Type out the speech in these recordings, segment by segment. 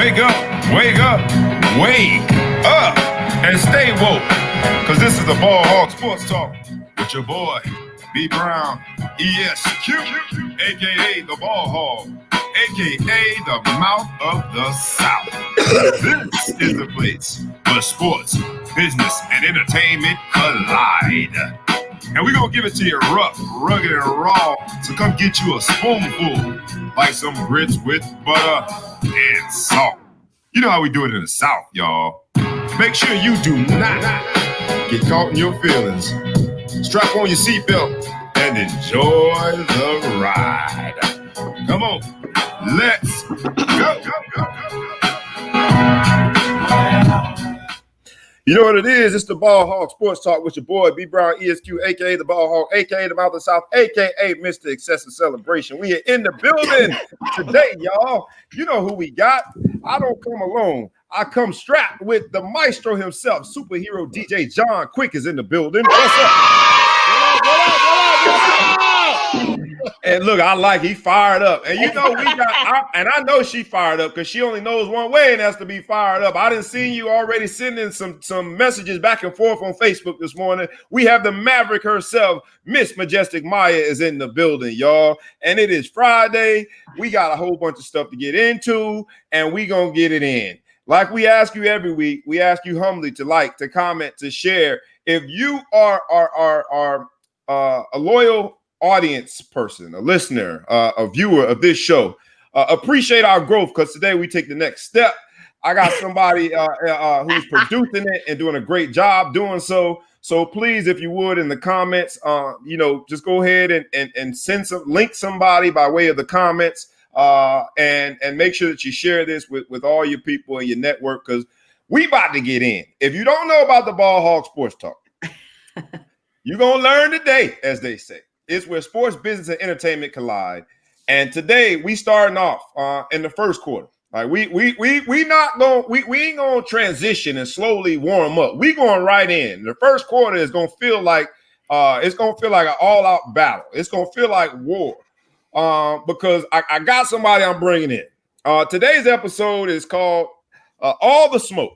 Wake up, wake up, wake up, and stay woke. Because this is the Ball Hog Sports Talk with your boy, B. Brown, ESQ, a.k.a. the Ball Hog, a.k.a. the Mouth of the South. This is the place where sports, business, and entertainment collide. And we're going to give it to you rough, rugged, and raw. So come get you a spoonful, like some grits with butter and salt. You know how we do it in the South, y'all. Make sure you do not get caught in your feelings. Strap on your seatbelt and enjoy the ride. Come on, let's go. You know what it is? It's the Ball Hog Sports Talk with your boy, B. Brown, ESQ, a.k.a. the Ball Hog, a.k.a. the Mouth of the South, a.k.a. Mr. Excessive Celebration. We are in the building today, y'all. You know who we got. I don't come alone. I come strapped with the maestro himself, superhero DJ John Quick is in the building. What's up? What up? And look, I like he fired up. And you know, I know she fired up because she only knows one way, and that's to be fired up. I didn't see you already sending some messages back and forth on Facebook this morning. We have the Maverick herself, Miss Majestic Maya is in the building, y'all. And it is Friday. We got a whole bunch of stuff to get into, and we gonna get it in. Like we ask you every week, we ask you humbly to like, to comment, to share. If you are a loyal audience person, a listener, a viewer of this show, appreciate our growth because today we take the next step. I got somebody who's producing it and doing a great job doing so. So please, if you would, in the comments, just go ahead and link somebody by way of the comments. And make sure that you share this with all your people in your network because we about to get in. If you don't know about the Ball Hog Sports Talk, you're going to learn today, as they say. It's where sports, business, and entertainment collide. And today we starting off in the first quarter. Like we ain't gonna transition and slowly warm up. We going right in. The first quarter is gonna feel like an all-out battle. It's gonna feel like war. Because I got somebody I'm bringing in. Today's episode is called All the Smoke.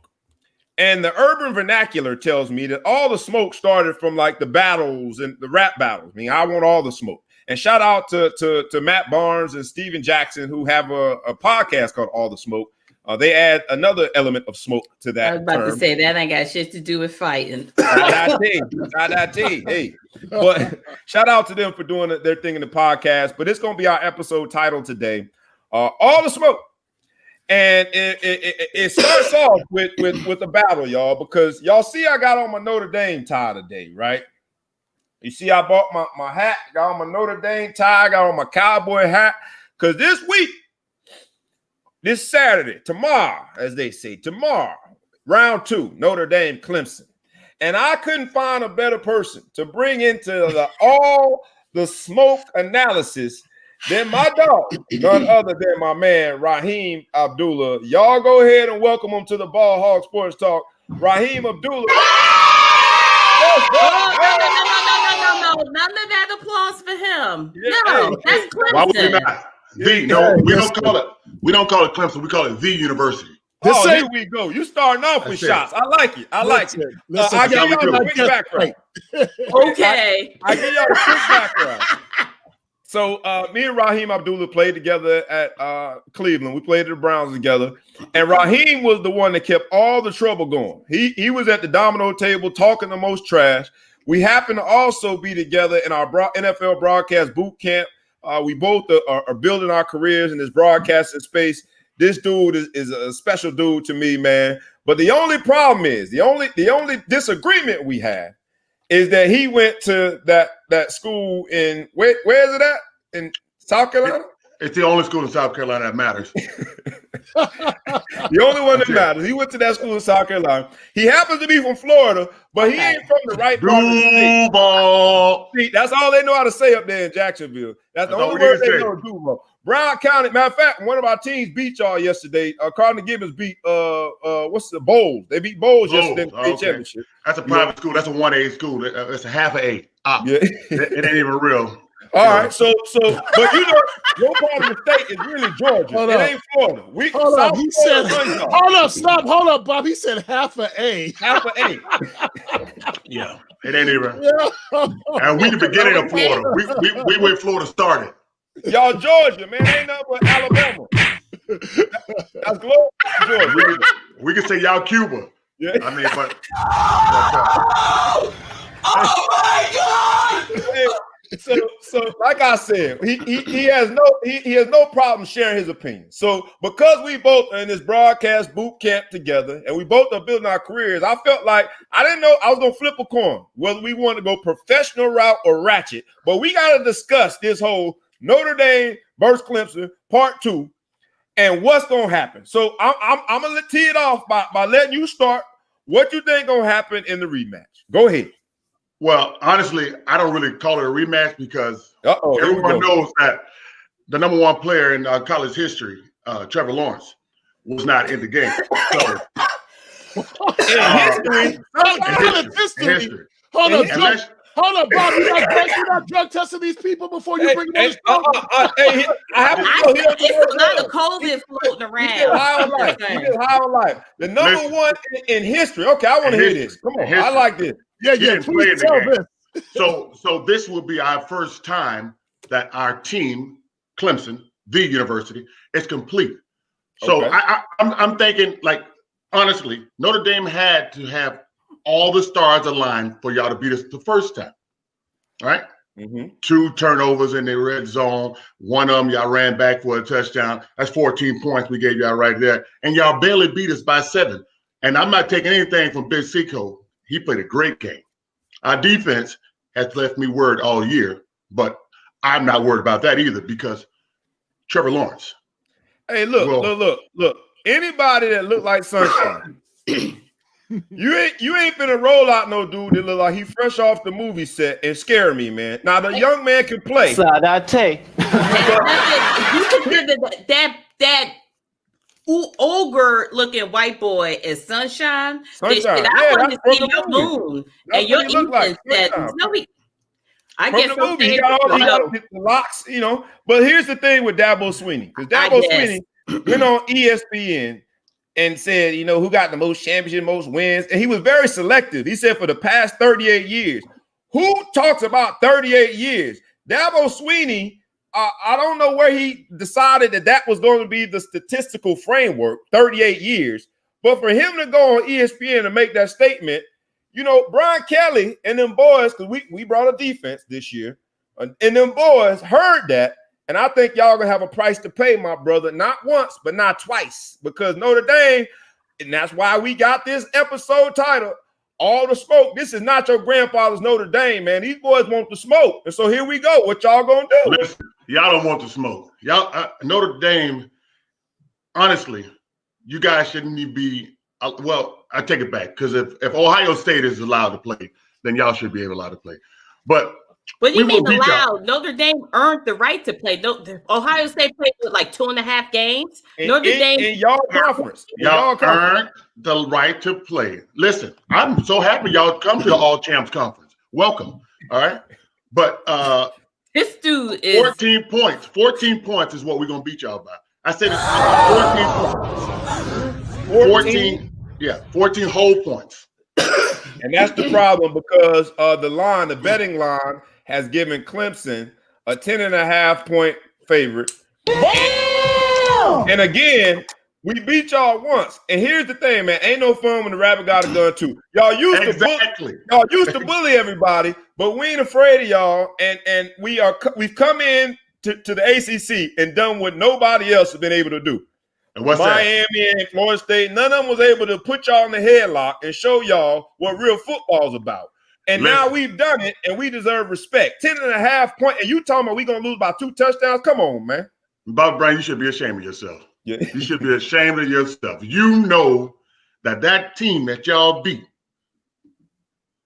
And the urban vernacular tells me that all the smoke started from like the battles and the rap battles. I mean, I want all the smoke. And shout out to Matt Barnes and Steven Jackson, who have a podcast called All the Smoke. They add another element of smoke to that. I was about to say that ain't got shit to do with fighting. Hey, but shout out to them for doing their thing in the podcast. But it's going to be our episode title today, All the Smoke. And it starts off with a battle, y'all, because y'all see I got on my Notre Dame tie today, right? You see I bought my hat, got on my Notre Dame tie, got on my cowboy hat, because this Saturday, tomorrow, as they say, round 2, Notre Dame, Clemson. And I couldn't find a better person to bring into all the smoke analysis than my dog, none other than my man, Raheem Abdullah. Y'all go ahead and welcome him to the Ball Hog Sports Talk. Raheem Abdullah. No, none of that applause for him. Yeah, no, that's Clemson. Why would we not? We don't call it Clemson. We call it the University. Here we go. You starting off with shots. I like it. I give y'all a quick background. Okay. I give y'all a quick background. So me and Raheem Abdullah played together at Cleveland. We played at the Browns together. And Raheem was the one that kept all the trouble going. He was at the domino table talking the most trash. We happen to also be together in our NFL broadcast boot camp. We both are building our careers in this broadcasting space. This dude is a special dude to me, man. But the only problem is, the only disagreement we have is that he went to that school in where is it at? In South Carolina? It's the only school in South Carolina that matters. The only one that matters. He went to that school in South Carolina. He happens to be from Florida, but he ain't from the right part of the state. Ball. See, that's all they know how to say up there in Jacksonville. That's the only word they know. Duval. Brown County. Matter of fact, one of our teams beat y'all yesterday. Cardinal Gibbons beat what's the Bowls? They beat Bowls yesterday in the state championship. That's a private school. That's a 1A school. It's a half an A. Yeah. It ain't even real. All right, so, but you know, your part of the state is really Georgia. It ain't Florida. Hold up. He said, hold up, stop. Hold up, Bob. He said half an A. Half an A. Yeah, it ain't even. And we the beginning of Florida. We where Florida started. Y'all Georgia, man, ain't nothing but Alabama. That's global Georgia. We can say y'all Cuba. Yeah. I mean, but Oh my God! Hey, so like I said, he has no problem sharing his opinion. So because we both are in this broadcast boot camp together and we both are building our careers, I felt like I didn't know I was gonna flip a coin whether we want to go professional route or ratchet, but we gotta discuss this whole Notre Dame versus Clemson part 2 and what's gonna happen. So I'm gonna tee it off by letting you start. What you think gonna happen in the rematch? Go ahead. well, honestly, I don't really call it a rematch because everyone knows that the number 1 player in college history, Trevor Lawrence, was not in the game. So, history. Hold on, hold up, Bob. You're not drug testing these people before you bring them on the It's a lot of COVID floating around. He did high on life. The number 1 in history. Okay, I want to hear this. Come on, I like this. Yeah, please tell this. So this will be our first time that our team, Clemson, the university, is complete. So Okay. I'm thinking, like, honestly, Notre Dame had to have all the stars aligned for y'all to beat us the first time. All right? Mm-hmm. 2 turnovers in the red zone. One of them, y'all ran back for a touchdown. That's 14 points we gave y'all right there. And y'all barely beat us by 7. And I'm not taking anything from Big Seco. He played a great game. Our defense has left me worried all year, but I'm not worried about that either because Trevor Lawrence. Hey, look. Anybody that look like Sunshine, you ain't finna roll out no dude that look like he fresh off the movie set and scare me, man. Now the young man can play. Sadate. You consider that ogre-looking white boy is Sunshine. Sunshine. I want to see from the your movie. moon That's and your what he look like. Ethan. I From guess the movie, he got the locks, you know. But here's the thing with Dabo Swinney, because Dabo Swinney went on ESPN and said, you know, who got the most championships, most wins, and he was very selective. He said for the past 38 years. Who talks about 38 years? Dabo Swinney, I don't know where he decided that was going to be the statistical framework, 38 years. But for him to go on ESPN and make that statement, you know, Brian Kelly and them boys, because we brought a defense this year, and them boys heard that, and I think y'all gonna have a price to pay, my brother, not once, but not twice, because Notre Dame, and that's why we got this episode titled, All the Smoke. This is not your grandfather's Notre Dame, man. These boys want the smoke, and so here we go. What y'all gonna do? Listen, y'all don't want the smoke. Y'all, Notre Dame, honestly, you guys shouldn't even be, well, I take it back, because if Ohio State is allowed to play, then y'all should be allowed to play. But you mean allowed? Notre Dame earned the right to play. Ohio State played with like 2.5 games. Notre Dame in y'all conference. Y'all earned the right to play. Listen, I'm so happy y'all come to the All Champs Conference. Welcome. All right. But this dude is 14 points. 14 points is what we're gonna beat y'all by. I said it's 14 points. 14 whole points. And that's the problem, because the betting line has given Clemson a 10.5 point favorite. And again, we beat y'all once. And here's the thing, man. Ain't no fun when the rabbit got a gun too. Y'all used to bully everybody, but we ain't afraid of y'all. And we've come in to the ACC and done what nobody else has been able to do. And what's Miami and Florida State, none of them was able to put y'all in the headlock and show y'all what real football's about. And now we've done it, and we deserve respect. 10.5 points, and you talking about we gonna lose by 2 touchdowns? Come on, man. Bob Brown, you should be ashamed of yourself. Yeah. You should be ashamed of yourself. You know that team that y'all beat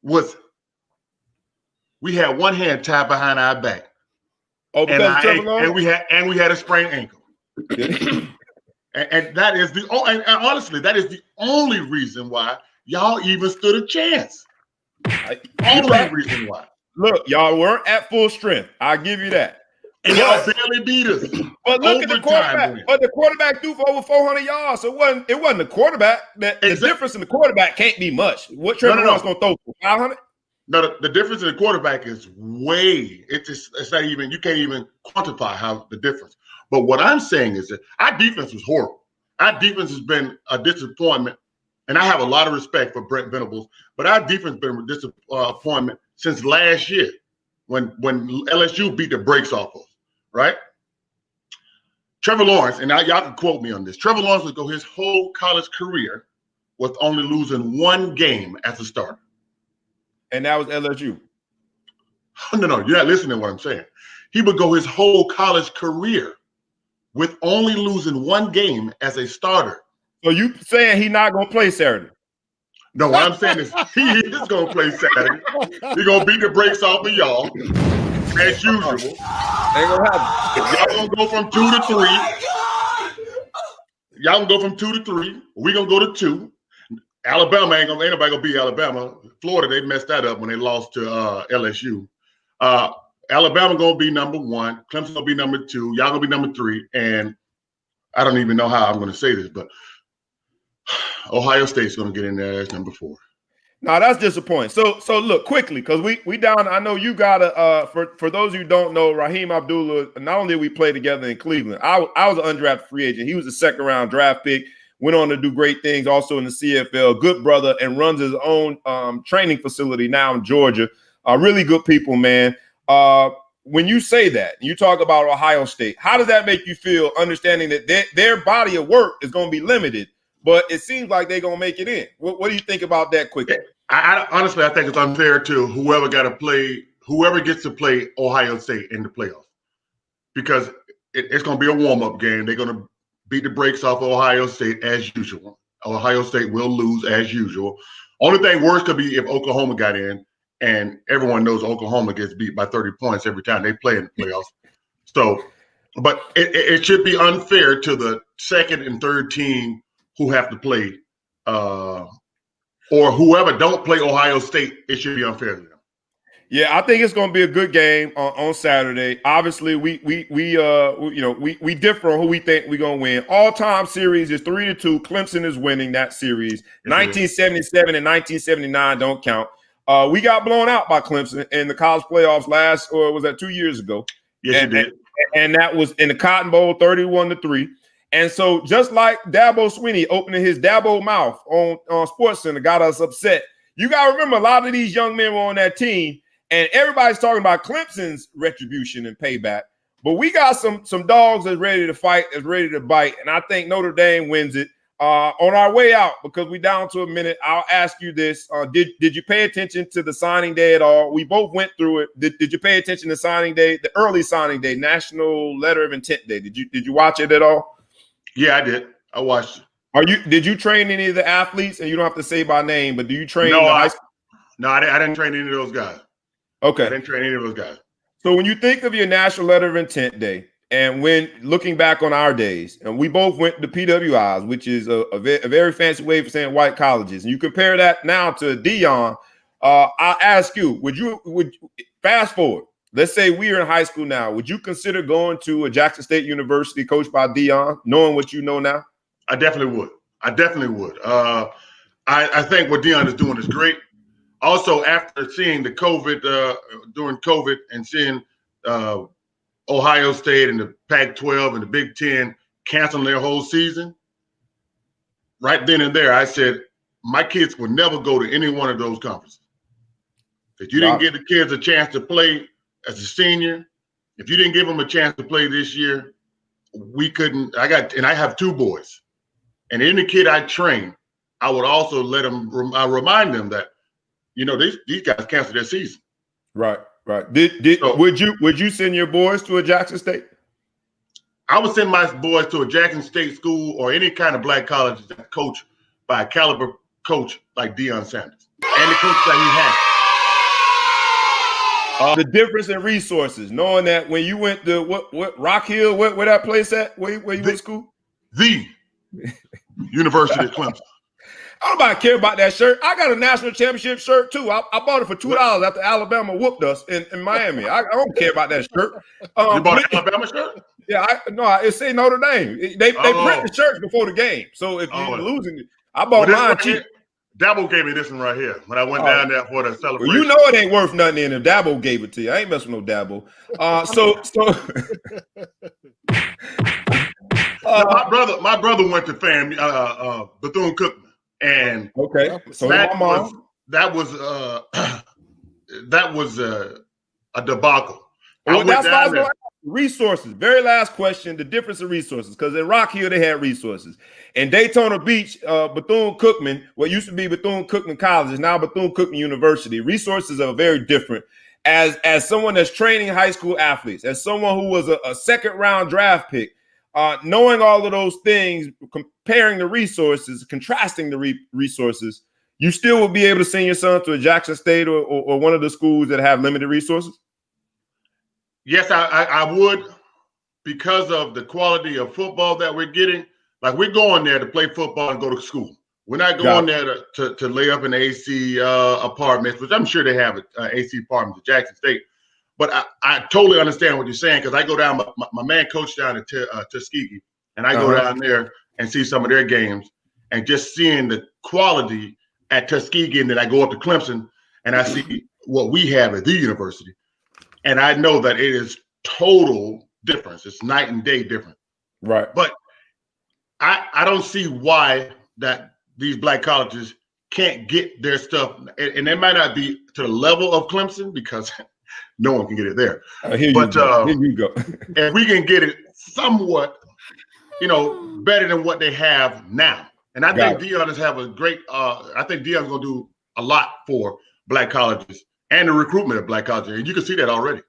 we had one hand tied behind our back. Oh, because and we had a sprained ankle. And that is and honestly, that is the only reason why y'all even stood a chance. Only reason why. Look, y'all weren't at full strength. I'll give you that. And y'all barely beat us. But look at the quarterback. But the quarterback threw for over 400 yards. So it wasn't the quarterback. The difference in the quarterback can't be much. What Trevor Lawrence gonna throw for 500? No, the difference in the quarterback is it's not even, you can't even quantify how the difference. But what I'm saying is that our defense was horrible. Our defense has been a disappointment. And I have a lot of respect for Brent Venables, but our defense has been a disappointment since last year when LSU beat the brakes off of us, right? Trevor Lawrence, and y'all can quote me on this, Trevor Lawrence would go his whole college career with only losing one game as a starter. And that was LSU. No, you're not listening to what I'm saying. He would go his whole college career with only losing one game as a starter. So you saying he's not going to play Saturday? No, what I'm saying is he is going to play Saturday. He's going to beat the brakes off of y'all, as usual. Ain't going to happen. Y'all going to go from 2 to 3. Y'all going to go from 2 to 3. We're going to go to 2. Alabama ain't nobody going to beat Alabama. Florida, they messed that up when they lost to LSU. Alabama going to be number 1. Clemson going to be number 2. Y'all going to be number 3. And I don't even know how I'm going to say this, but Ohio State's going to get in there as number 4. No, that's disappointing. So look quickly, because we down. I know you got to. For those who don't know, Raheem Abdullah. Not only did we play together in Cleveland, I was an undrafted free agent. He was a second-round draft pick. Went on to do great things, also in the CFL. Good brother, and runs his own training facility now in Georgia. Really good people, man. When you say that, you talk about Ohio State. How does that make you feel, understanding that their body of work is going to be limited? But it seems like they're going to make it in. What do you think about that quickly? Honestly, I think it's unfair to whoever gets to play Ohio State in the playoffs. Because it's going to be a warm-up game. They're going to beat the brakes off of Ohio State as usual. Ohio State will lose as usual. Only thing worse could be if Oklahoma got in, and everyone knows Oklahoma gets beat by 30 points every time they play in the playoffs. So, but it should be unfair to the second and third team who have to play, or whoever don't play Ohio State. It should be unfair to them. Yeah, I think it's going to be a good game on Saturday. Obviously, we differ on who we think we're going to win. All-time series is 3-2. Clemson is winning that series. 1977 and 1979 don't count. We got blown out by Clemson in the college playoffs or was that 2 years ago? Yes, you did. And that was in the Cotton Bowl, 31-3. And so just like Dabo Swinney opening his Dabo mouth on SportsCenter got us upset. You got to remember, a lot of these young men were on that team, and everybody's talking about Clemson's retribution and payback. But we got some dogs that's ready to fight, that's ready to bite, and I think Notre Dame wins it. On our way out, because we down to a minute, I'll ask you this. Did you pay attention to the signing day at all? We both went through it. Did you pay attention to signing day, the early signing day, National Letter of Intent Day? Did you watch it at all? Yeah, I did. I watched it. Did you train any of the athletes? And you don't have to say by name, but do you train? I didn't train any of those guys. Okay. I didn't train any of those guys. So when you think of your National Letter of Intent Day, and when looking back on our days, and we both went to PWIs, which is a very fancy way for saying white colleges, and you compare that now to Deion, I'll ask you, would fast forward, let's say we are in high school now, would you consider going to a Jackson State University coached by Deion, knowing what you know now? I definitely would. I think what Deion is doing is great. Also, after seeing the COVID, during COVID, and seeing Ohio State and the Pac-12 and the Big Ten canceling their whole season, right then and there, I said, my kids would never go to any one of those conferences. If you didn't give the kids a chance to play as a senior, if you didn't give them a chance to play this year, we couldn't. I have 2 boys. And any kid I train, I would also remind them that, these guys canceled their season. Right. Would you send your boys to a Jackson State? I would send my boys to a Jackson State school or any kind of black college that's coached by a caliber coach like Deion Sanders and the coach that he had. The difference in resources, knowing that when you went to what Rock Hill, where that place at? Where you went to school? The University of Clemson. Nobody care about that shirt. I got a national championship shirt too. I bought it for $2 after Alabama whooped us in Miami. I don't care about that shirt. You bought an Alabama shirt? Yeah, it say Notre Dame. They print the shirts before the game. So if you're losing, I bought mine cheap. Dabo gave me this one right here when I went down there for the celebration. Well, you know it ain't worth nothing if Dabo gave it to you. I ain't messing with no Dabo. My brother went to Bethune-Cookman, and so that was a debacle. Well, that's why I was going to ask. Resources. Very last question, the difference in resources. Because in Rock Hill, they had resources. In Daytona Beach, Bethune-Cookman, what used to be Bethune-Cookman College is now Bethune-Cookman University. Resources are very different. As someone that's training high school athletes, as someone who was a second-round draft pick, knowing all of those things, comparing the resources, contrasting the resources, you still will be able to send your son to a Jackson State or one of the schools that have limited resources? Yes, I would, because of the quality of football that we're getting. Like, we're going there to play football and go to school. We're not going there to lay up in AC apartments, which I'm sure they have AC apartments at Jackson State. But I totally understand what you're saying, because I go down, my man coached down at Tuskegee, and I go down there and see some of their games, and just seeing the quality at Tuskegee, and then I go up to Clemson, and I see what we have at the university. And I know that it is total difference. It's night and day different. Right. But I don't see why that these black colleges can't get their stuff. And it might not be to the level of Clemson, because no one can get it there. Here you go. And we can get it somewhat, better than what they have now. And I think Deion is have a great I think Deion's going to do a lot for black colleges and the recruitment of black colleges. And you can see that already.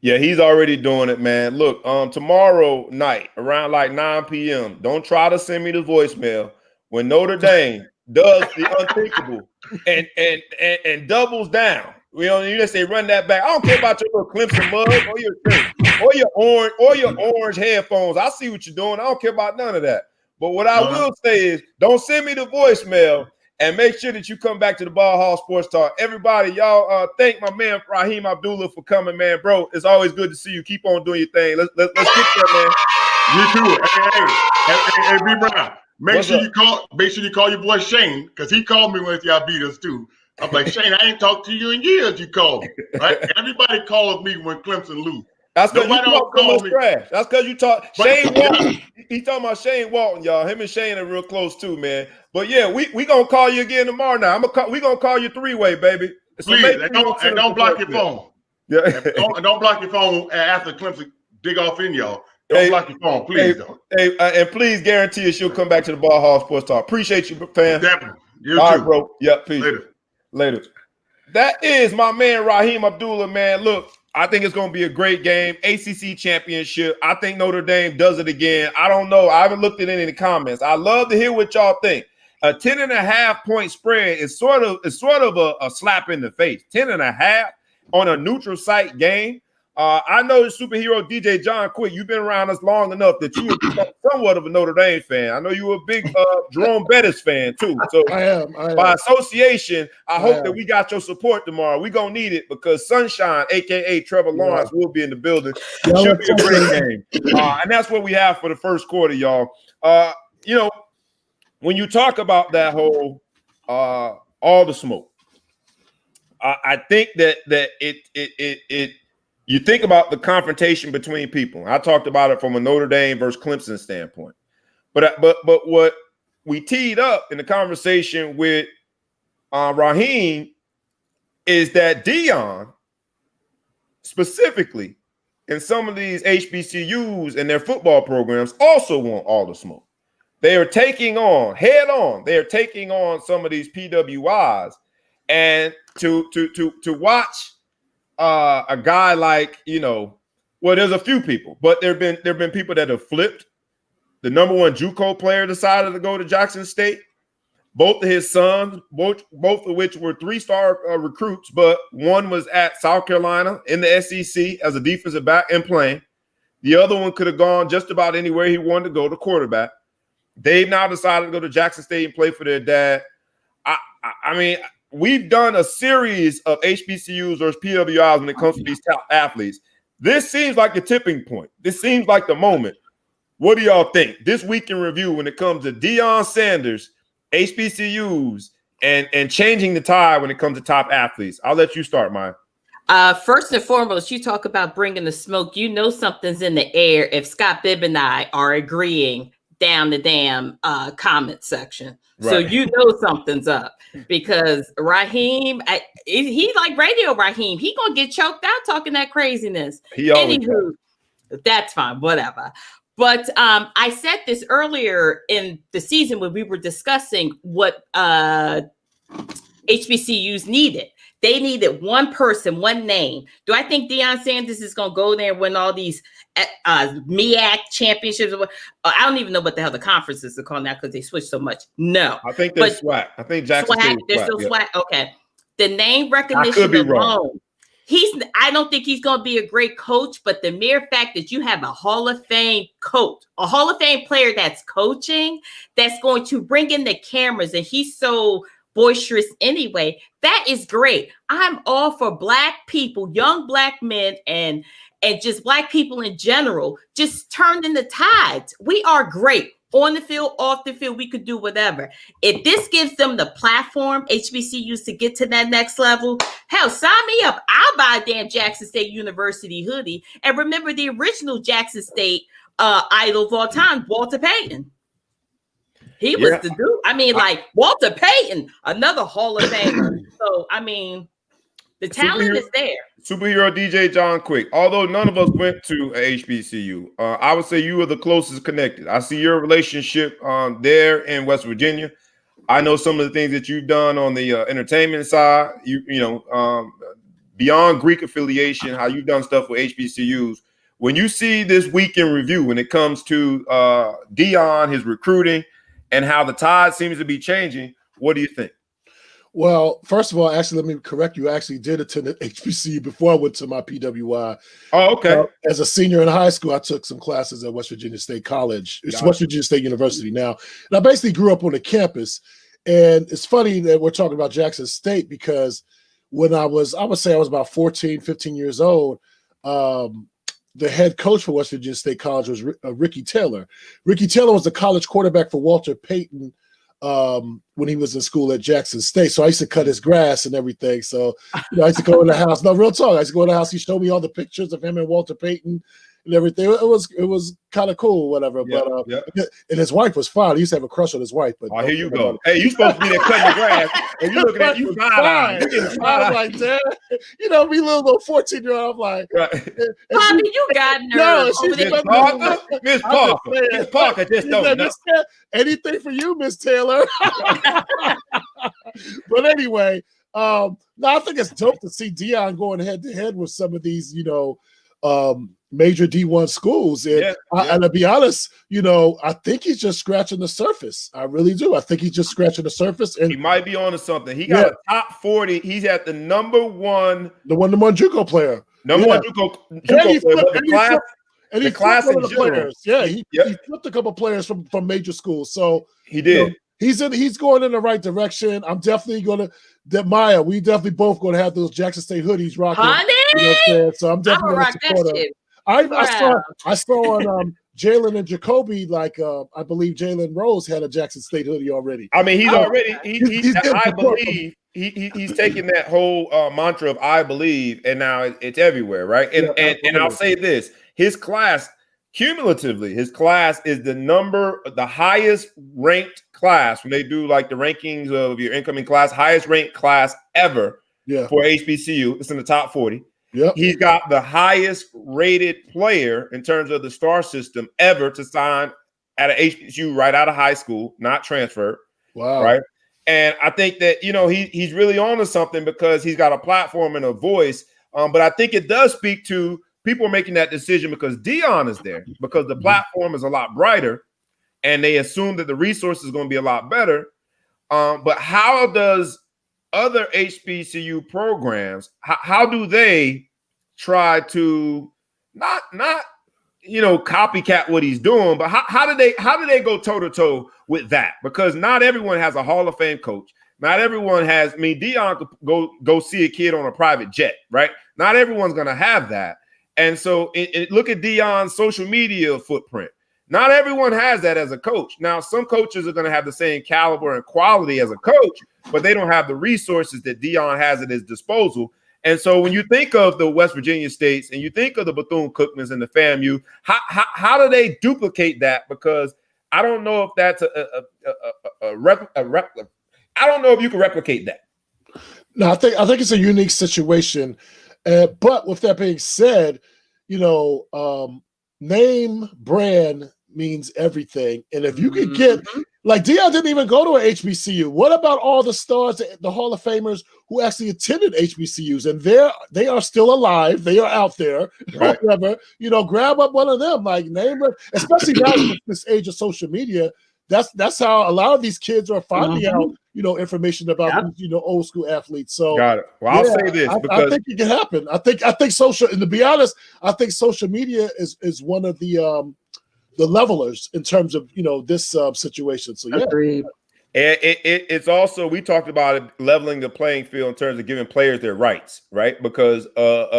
Yeah, he's already doing it, man. Look, tomorrow night around like 9 p.m., don't try to send me the voicemail when Notre Dame does the unthinkable and doubles down. You just say run that back. I don't care about your little Clemson mug or your shirt or your orange headphones. I see what you're doing. I don't care about none of that. But what I will say is, don't send me the voicemail. And make sure that you come back to the Ball Hall Sports Talk. Everybody, y'all, thank my man Raheem Abdullah for coming, man. Bro, it's always good to see you. Keep on doing your thing. Let's get there, man. You too. Hey, B Brown. Make sure you call your boy Shane, because he called me when y'all beat us too. I'm like, Shane, I ain't talked to you in years. You called me, right? Everybody calls me when Clemson lose. That's because you talk so much trash. That's because you talk. Shane Walton. He talking about Shane Walton, y'all. Him and Shane are real close too, man. But yeah, we gonna call you again tomorrow. Now we gonna call you three-way, baby. So please, and don't block your phone. Yeah, and don't block your phone after Clemson dig off in y'all. Don't block your phone, please. And please guarantee us you'll come back to the Ball Hall Sports Talk. Appreciate you, fam. Definitely. You All too. right, bro. Yep. Peace. Later. That is my man Raheem Abdullah, man. Look, I think it's going to be a great game. ACC championship. I think Notre Dame does it again. I don't know. I haven't looked at any of the comments. I love to hear what y'all think. A 10.5 point spread is sort of a slap in the face. 10.5 on a neutral site game. I know the superhero DJ John Quick. You've been around us long enough that you are somewhat of a Notre Dame fan. I know you were a big Jerome Bettis fan too. So I am. By association, I hope that we got your support tomorrow. We're gonna need it, because Sunshine, aka Trevor Lawrence, will be in the building. It should be a great game. And that's what we have for the first quarter, y'all. When you talk about that whole all the smoke, I think that it you think about the confrontation between people. I talked about it from a Notre Dame versus Clemson standpoint. But what we teed up in the conversation with Raheem is that Deion specifically in some of these HBCUs and their football programs also want all the smoke. They are taking on head on. They are taking on some of these PWIs, and to watch a guy like, there's a few people, but there've been people that have flipped. The number one JUCO player decided to go to Jackson State. Both of his sons, both of which were 3-star recruits, but one was at South Carolina in the SEC as a defensive back and playing. The other one could have gone just about anywhere he wanted to go, to quarterback. They've now decided to go to Jackson State and play for their dad. I mean, we've done a series of HBCUs versus PWIs when it comes to these top athletes. This seems like the tipping point. This seems like the moment. What do y'all think? This week in review when it comes to Deion Sanders, HBCUs, and changing the tide when it comes to top athletes. I'll let you start, Maya. First and foremost, you talk about bringing the smoke. You know something's in the air if Scott Bibb and I are agreeing down the damn comment section. Right. So you know something's up because Raheem, he like radio Raheem. He gonna get choked out talking that craziness. Anywho, that's fine, whatever. But I said this earlier in the season when we were discussing what HBCUs needed. They needed one person, one name. Do I think Deion Sanders is going to go there and win all these MEAC championships? I don't even know what the hell the conferences are called now because they switched so much. No. I think they're SWAC. I think Jackson State is they're still SWAC. Okay. The name recognition alone. I don't think he's going to be a great coach, but the mere fact that you have a Hall of Fame coach, a Hall of Fame player that's coaching, that's going to bring in the cameras, and he's so boisterous anyway, that is great. I'm all for Black people, young Black men, and just Black people in general, just turning the tides. We are great. On the field, off the field, we could do whatever. If this gives them the platform, HBCUs, to get to that next level, hell, sign me up. I'll buy a damn Jackson State University hoodie. And remember the original Jackson State idol of all time, Walter Payton. He was the dude. I mean, like Walter Payton, another Hall of Famer. So, I mean, the talent is there. Superhero DJ John Quick. Although none of us went to a HBCU, I would say you are the closest connected. I see your relationship there in West Virginia. I know some of the things that you've done on the entertainment side. You know, beyond Greek affiliation, how you've done stuff with HBCUs. When you see this week in review, when it comes to Deion, his recruiting, and how the tide seems to be changing, what do you think? Well, first of all, actually, let me correct you. I actually did attend an HBCU before I went to my PWI. Oh, okay. As a senior in high school, I took some classes at West Virginia State College. It's West Virginia State University now. And I basically grew up on the campus. And it's funny that we're talking about Jackson State because when I would say I was about 14, 15 years old, the head coach for West Virginia State College was Ricky Taylor. Ricky Taylor was the college quarterback for Walter Payton when he was in school at Jackson State. So I used to cut his grass and everything. So, I used to go in the house. No, real talk. I used to go in the house. He showed me all the pictures of him and Walter Payton and everything. It was kind of cool, whatever. Yeah, but and his wife was fine. He used to have a crush on his wife. But here you go. Hey, you supposed to be there cutting the grass, and you looking at you fine. I was like, Dad, me little 14-year-old. I'm like, Bobby, you got nerves. No, Miss Parker just don't know. Anything for you, Miss Taylor. But anyway, I think it's dope to see Deion going head to head with some of these, major D1 schools. And, and to be honest, I think he's just scratching the surface. I really do. I think he's just scratching the surface. And he might be onto something. He got a top 40. He's at the number one JUCO player. Number one JUCO player. And he flipped one of the players. Yeah, he flipped a couple players from major schools. So he did. He's going in the right direction. I'm definitely going to, Maya, we definitely both going to have those Jackson State hoodies rocking. Honey, so I'm definitely going to support him. I saw on Jalen and Jacoby, I believe Jalen Rose had a Jackson State hoodie already. I mean, I believe he's taking that whole mantra of I believe, and now it's everywhere, right? And I'll say this: his class, cumulatively, his class is the highest ranked class when they do like the rankings of your incoming class, highest ranked class ever for HBCU. It's in the top 40. Yep. He's got the highest rated player in terms of the star system ever to sign at an HBCU right out of high school, not transferred. Wow. Right. And I think that, he's really on to something because he's got a platform and a voice. But I think it does speak to people making that decision because Deion is there, because the platform is a lot brighter and they assume that the resource is going to be a lot better. But how does other HBCU programs, how do they try to not copycat what he's doing, but how do they go toe to toe with that? Because not everyone has a Hall of Fame coach. Not everyone has. I mean, Deion could go see a kid on a private jet, right? Not everyone's going to have that. And so look at Deion's social media footprint. Not everyone has that as a coach. Now, some coaches are going to have the same caliber and quality as a coach, but they don't have the resources that Deion has at his disposal. And so when you think of the West Virginia states and you think of the Bethune-Cookmans and the FAMU, how do they duplicate that? Because I don't know if that's I don't know if you can replicate that. No, I think it's a unique situation. But with that being said, name brand means everything. And if you can get, like Deion didn't even go to an HBCU. What about all the stars, the Hall of Famers who actually attended HBCUs? And they are still alive. They are out there. Right. Whatever. Grab up one of them, like name it. Especially now in this age of social media. That's how a lot of these kids are finding out, information about old school athletes. So got it. Well, I'll say this because I think it can happen. I think social, and to be honest, I think social media is one of the levelers in terms of this situation. So yeah. Agreed. And it's also, we talked about it leveling the playing field in terms of giving players their rights, right? Because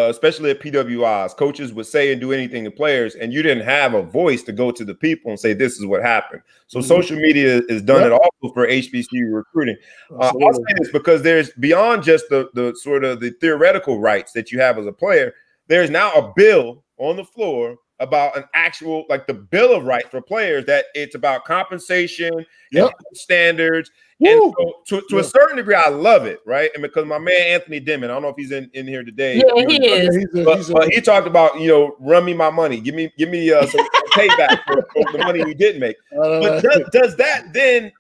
especially at PWIs, coaches would say and do anything to players, and you didn't have a voice to go to the people and say, this is what happened. So social media is done it also for HBCU recruiting. I'll say this because there's beyond just the sort of the theoretical rights that you have as a player, there's now a bill on the floor about an actual, like the Bill of Rights for players, that it's about compensation and standards. Woo. And so to a certain degree, I love it, right? And because my man Anthony Dimon, I don't know if he's in here today. Yeah, he is. But he talked about, run me my money, give me some payback for the money we didn't make. But does that then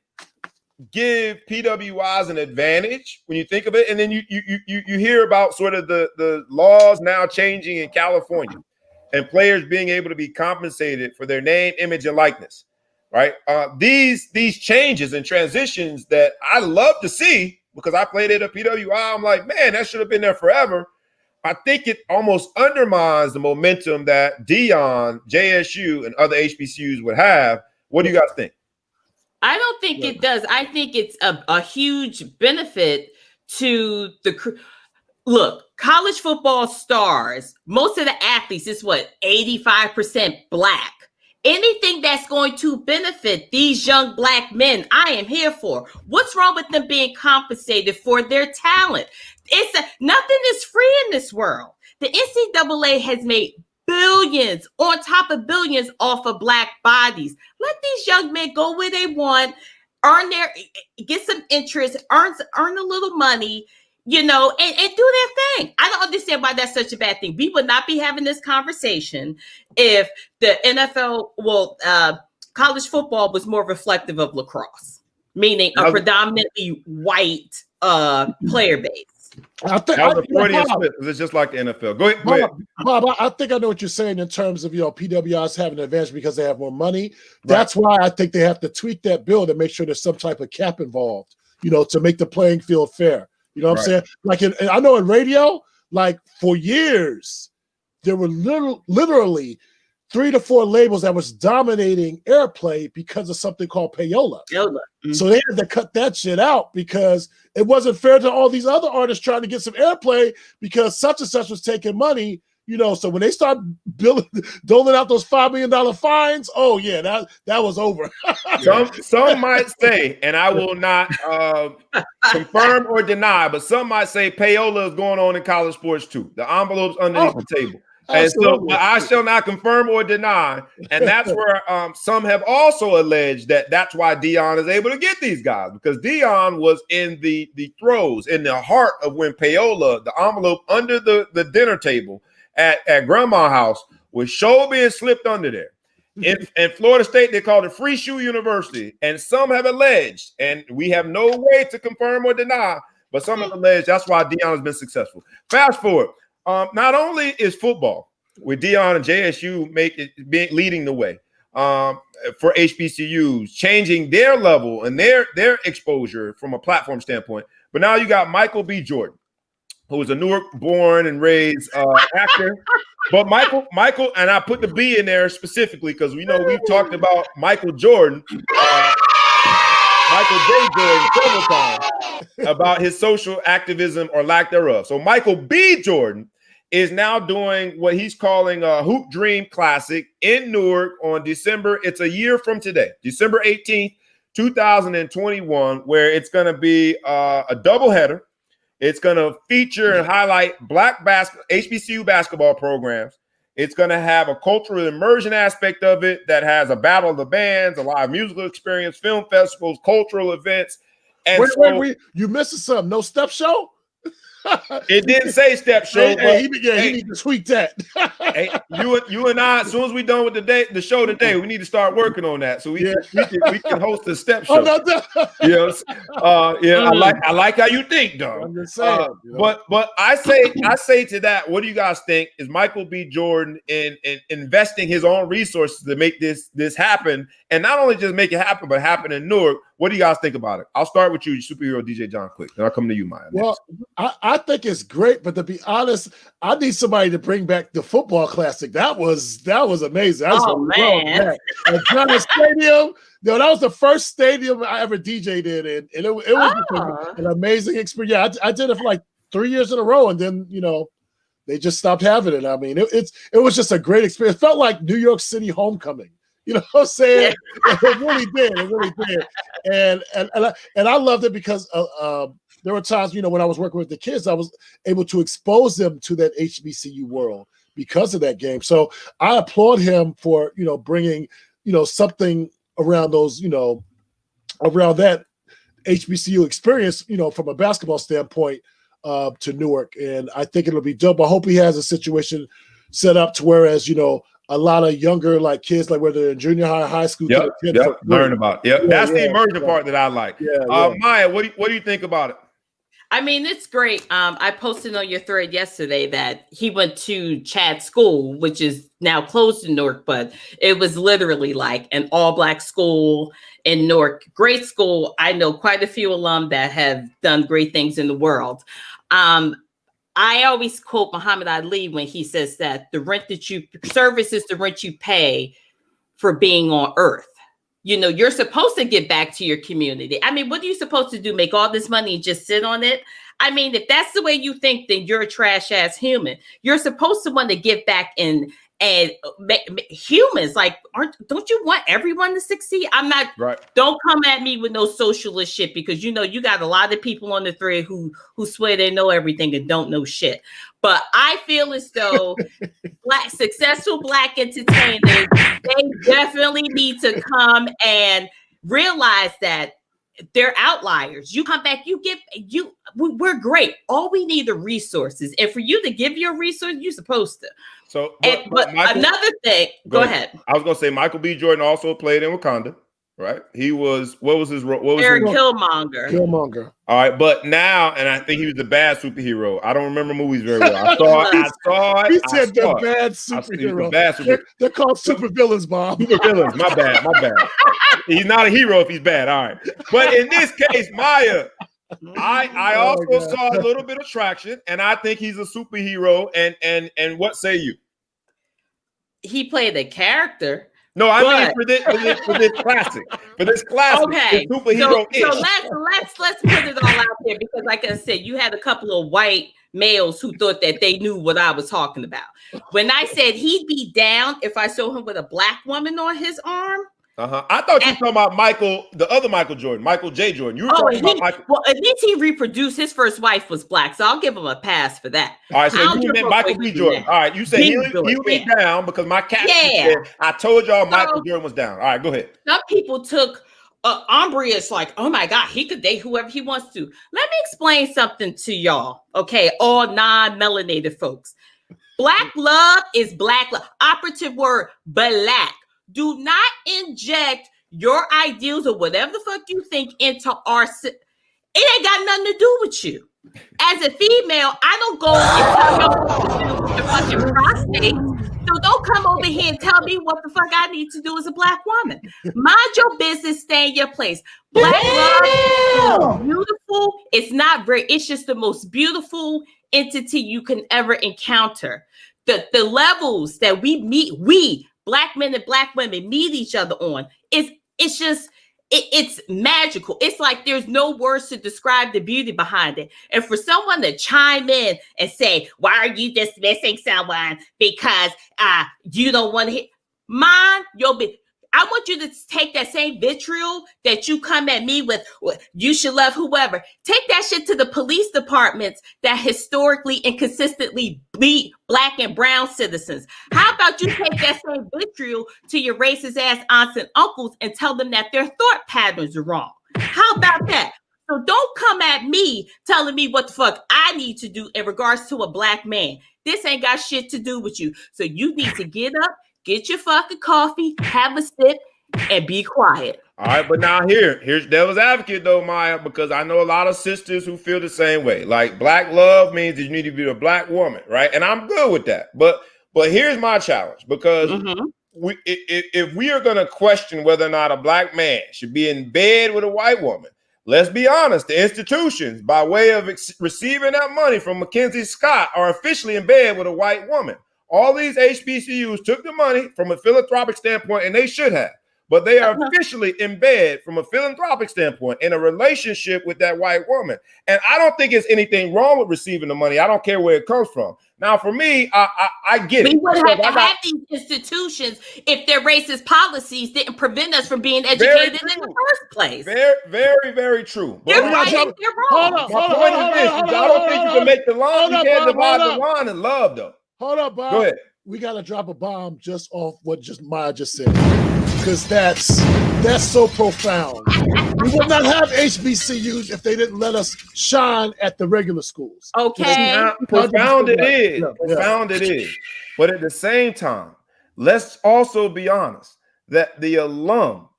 give PWIs an advantage when you think of it? And then you hear about sort of the laws now changing in California, and players being able to be compensated for their name, image, and likeness, right? These changes and transitions that I love to see, because I played at a PWI, I'm like, man, that should have been there forever. I think it almost undermines the momentum that Deion, JSU, and other HBCUs would have. What do you guys think? I don't think it does. I think it's a huge benefit to the – look, college football stars, most of the athletes is 85% Black. Anything that's going to benefit these young Black men, I am here for. What's wrong with them being compensated for their talent? Nothing is free in this world. The NCAA has made billions on top of billions off of Black bodies. Let these young men go where they want, get some interest, earn a little money, and do their thing. I don't understand why that's such a bad thing. We would not be having this conversation if the NFL, college football was more reflective of lacrosse, meaning a predominantly white player base. It's just like the NFL. Go ahead. Bob, I think I know what you're saying in terms of PWIs having an advantage because they have more money. That's why I think they have to tweak that bill to make sure there's some type of cap involved, to make the playing field fair. You know what I'm saying? Like I know in radio, like for years, there were literally 3 to 4 labels that was dominating airplay because of something called payola. Mm-hmm. So they had to cut that shit out because it wasn't fair to all these other artists trying to get some airplay because such and such was taking money. So when they start doling out those $5 million fines, oh yeah, that was over. Some might say, and I will not confirm or deny, but some might say payola is going on in college sports too. The envelope's underneath the table. And so I shall not confirm or deny. And that's where some have also alleged that's why Deion is able to get these guys, because Deion was in the throes, in the heart of when payola, the envelope under the dinner table at grandma's house, was sure being slipped under there. In Florida State, they called it Free Shoe University. And some have alleged, and we have no way to confirm or deny, but some have alleged that's why Deion has been successful. Fast forward. Not only is football with Deion and JSU leading the way for HBCUs, changing their level and their exposure from a platform standpoint, but now you got Michael B. Jordan, who is a Newark-born and raised actor. But Michael, and I put the B in there specifically because we've talked about Michael Jordan. Michael J. Jordan several times about his social activism or lack thereof. So Michael B. Jordan is now doing what he's calling a Hoop Dream Classic in Newark on December. It's a year from today, December 18th, 2021, where it's going to be a doubleheader. It's going to feature and highlight Black HBCU basketball programs. It's going to have a cultural immersion aspect of it that has a battle of the bands, a live musical experience, film festivals, cultural events. And wait. You missing something. No step show? It didn't say step show. He need to tweak that. Hey, you and I, as soon as we're done with the show today, we need to start working on that so we can host a step show. Yes, I like how you think, though. I'm just saying, but I say to that, what do you guys think? Is Michael B. Jordan in investing his own resources to make this happen, and not only just make it happen, but happen in Newark? What do you guys think about it? I'll start with you, superhero DJ John, quick, and I'll come to you, Maya. Well, I think it's great, but to be honest, I need somebody to bring back the football classic. That was amazing. Man! At Giants Stadium, that was the first stadium I ever DJ'd in, and it was an amazing experience. Yeah, I did it for like 3 years in a row, and then they just stopped having it. I mean, it was just a great experience. It felt like New York City homecoming. You know what I'm saying? It really did. And I loved it because there were times, when I was working with the kids, I was able to expose them to that HBCU world because of that game. So I applaud him for, bringing, something around those, around that HBCU experience, from a basketball standpoint to Newark. And I think it'll be dope. I hope he has a situation set up to whereas, a lot of younger kids, whether they're in junior high school. Learn about it. That's the immersion part that I like. Maya, what do you think about it? I mean, it's great. I posted on your thread yesterday that he went to Chad School, which is now closed in Newark, but it was literally like an all-Black school in Newark. Great school. I know quite a few alum that have done great things in the world. I always quote Muhammad Ali when he says that service is the rent you pay for being on earth. You're supposed to give back to your community. I mean, what are you supposed to do? Make all this money and just sit on it? I mean, if that's the way you think, then you're a trash ass human. You're supposed to want to give back and humans don't you want everyone to succeed? I'm not right. Don't come at me with no socialist shit because you got a lot of people on the thread who swear they know everything and don't know shit. But I feel as though successful Black entertainers, they definitely need to come and realize that they're outliers. You come back, we're great. All we need are resources. And for you to give your resources, you're supposed to. So, but Michael, another thing, go ahead. I was going to say Michael B. Jordan also played in Wakanda, right? He was, what was his role? Killmonger. Killmonger. All right, but now, and I think he was the bad superhero. I don't remember movies very well. I saw it. He said the bad superhero. They're called supervillains, Bob. Supervillains, my bad. He's not a hero if he's bad. All right. But in this case, Maya, I also saw a little bit of traction, and I think he's a superhero. And what say you? He played a character. No, I mean for this classic. For this classic, okay. Superhero. So let's put it all out there because, like I said, you had a couple of white males who thought that they knew what I was talking about. When I said he'd be down if I saw him with a Black woman on his arm. I thought you were talking about Michael, the other Michael Jordan, Michael J. Jordan. You were talking about Michael. Well, at least he reproduced. His first wife was Black, so I'll give him a pass for that. All right, so you meant Michael B. Jordan. All right, you said he'll be down because my caption said, I told y'all Michael Jordan was down. All right, go ahead. Some people took Umbrius like, oh my God, he could date whoever he wants to. Let me explain something to y'all, okay? All non-melanated folks. Black love is Black love. Operative word, Black. Do not inject your ideals or whatever the fuck you think into our. It ain't got nothing to do with you. As a female, I don't go and tell you what to do with your fucking prostate. So don't come over here and tell me what the fuck I need to do as a Black woman. Mind your business, stay in your place. Black love is beautiful. It's not very. It's just the most beautiful entity you can ever encounter. The levels that we meet, Black men and Black women meet each other on. It's just it's magical. It's like there's no words to describe the beauty behind it. And for someone to chime in and say, why are you dismissing someone because you don't want to hit? Mind your business. I want you to take that same vitriol that you come at me with, you should love whoever. Take that shit to the police departments that historically and consistently beat Black and brown citizens. How about you take that same vitriol to your racist ass aunts and uncles and tell them that their thought patterns are wrong? How about that? So don't come at me telling me what the fuck I need to do in regards to a Black man. This ain't got shit to do with you. So you need to get up, get your fucking coffee, have a sip, and be quiet. All right, but now here's devil's advocate though, Maya, because I know a lot of sisters who feel the same way. Like Black love means that you need to be a Black woman, right? And I'm good with that. But here's my challenge, because if we are going to question whether or not a Black man should be in bed with a white woman, let's be honest, the institutions, by way of receiving that money from Mackenzie Scott, are officially in bed with a white woman. All these HBCUs took the money from a philanthropic standpoint, and they should have. But they are officially in bed from a philanthropic standpoint in a relationship with that white woman. And I don't think there's anything wrong with receiving the money. I don't care where it comes from. Now, for me, I get it. We would have to have these institutions if their racist policies didn't prevent us from being educated in the first place. Very, very, very true. They're right, they're wrong. My point is this. I don't think you can make the line. You can't divide the line in love, though. Hold up, Bob. Go ahead. We got to drop a bomb just off what Maya just said, because that's so profound. We would not have HBCUs if they didn't let us shine at the regular schools. Okay. Profound it is. Profound it is. But at the same time, let's also be honest that the alum,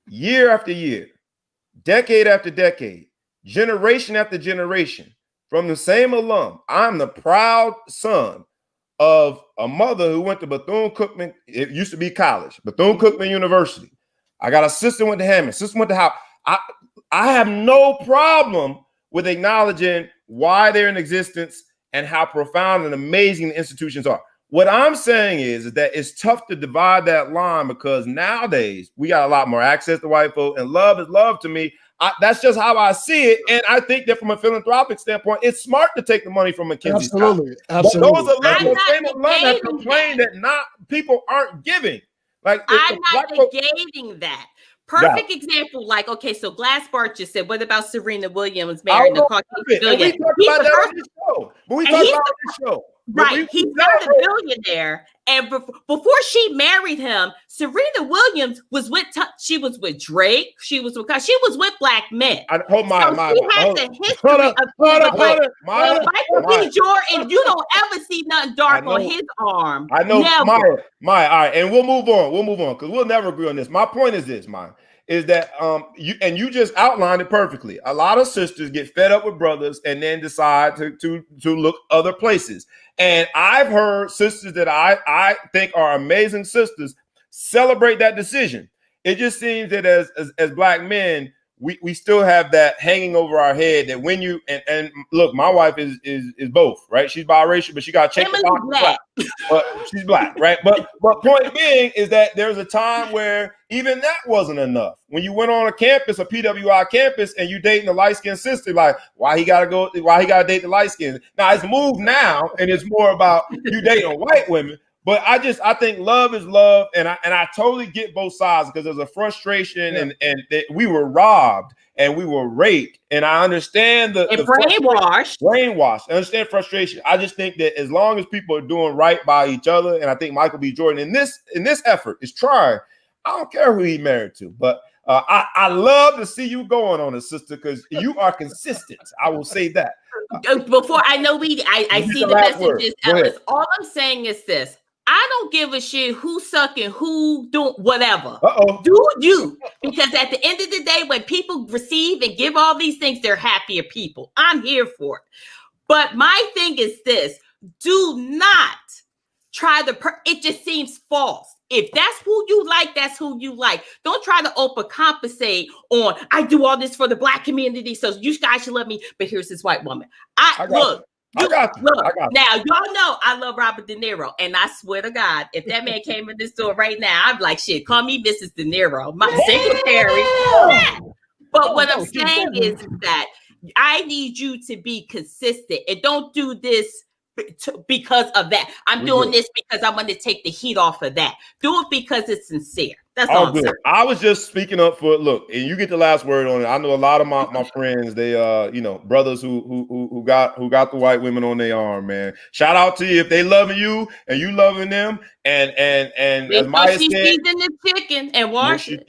year after year, decade after decade, generation after generation, from the same alum, I'm the proud son of a mother who went to Bethune-Cookman. It used to be college, Bethune-Cookman University. I got a sister went to Hammond, sister went to Howard. I have no problem with acknowledging why they're in existence and how profound and amazing the institutions are. What I'm saying is that it's tough to divide that line, because nowadays we got a lot more access to white folk, and love is love to me. That's just how I see it. And I think that from a philanthropic standpoint, it's smart to take the money from Mackenzie. Absolutely. Scott. Absolutely. Those are same alum that complain that people aren't giving. Like, I'm not negating that. Perfect example, like, okay, so Glassbart just said, what about Serena Williams marrying the Caucasian billionaire? We talked about that on the show. Right, he's not a billionaire. And before she married him, Serena Williams was with Drake. She was with Black men. Hold Michael B. Jordan. You don't ever see nothing dark on his arm. I know, Maya. All right, and we'll move on because we'll never agree on this. My point is this, Maya, is that you just outlined it perfectly. A lot of sisters get fed up with brothers and then decide to look other places. And I've heard sisters that I think are amazing sisters celebrate that decision. It just seems that as Black men, we still have that hanging over our head that when you and look, my wife is both, right? She's biracial, but she got checked the box black. But she's Black, right? But point being is that there's a time where even that wasn't enough. When you went on a campus, a PWI campus, and you dating a light-skinned sister, like why he gotta date the light skin? Now it's moved now, and it's more about you dating white women. But I think love is love, and I totally get both sides, because there's a frustration and that we were robbed and we were raped, and I understand the brainwashed. I understand frustration. I just think that as long as people are doing right by each other, and I think Michael B. Jordan in this effort is trying. I don't care who he married to, but I love to see you going on it, sister, because you are consistent. I will say that. Before I know I see the messages, Ellis. All I'm saying is this. I don't give a shit who's sucking, who doing whatever. Do you? Because at the end of the day, when people receive and give all these things, they're happier people. I'm here for it. But my thing is this: do not try it just seems false. If that's who you like, that's who you like. Don't try to overcompensate on, I do all this for the Black community, so you guys should love me, but here's this white woman. Look, I got you. Look, now y'all know I love Robert De Niro, and I swear to God, if that man came in this door right now, I'd be like, shit, call me Mrs. De Niro, my secretary. Yeah. But what I'm saying is that I need you to be consistent and don't do this because of that. I'm doing this because I want to take the heat off of that. Do it because it's sincere. That's all I'm saying. I was just speaking up for look, and you get the last word on it. I know a lot of my friends, they brothers who got the white women on their arm, man. Shout out to you if they loving you and you loving them. And as Maya said, season the chicken and wash it.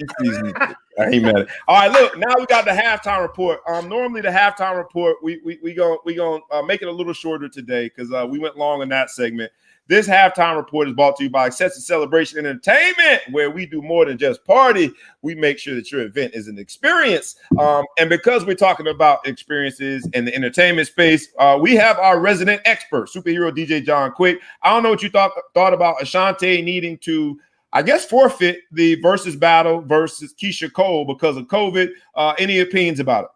I ain't mad at it. All right, look, now we got the halftime report. Normally the halftime report, we gonna make it a little shorter today because we went long in that segment. This halftime report is brought to you by Excessive Celebration Entertainment, where we do more than just party. We make sure that your event is an experience. And because we're talking about experiences in the entertainment space, we have our resident expert, superhero DJ John Quick. I don't know what you thought about Ashanti needing to, I guess, forfeit the Verzuz battle versus Keisha Cole because of COVID. Any opinions about it?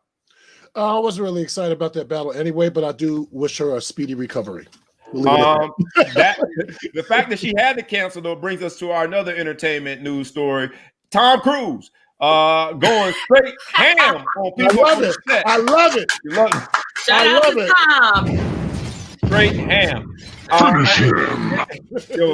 I wasn't really excited about that battle anyway, but I do wish her a speedy recovery. The fact that she had to cancel though brings us to our another entertainment news story. Tom Cruise going straight ham on people. I love it. Shout out to Tom. Straight ham.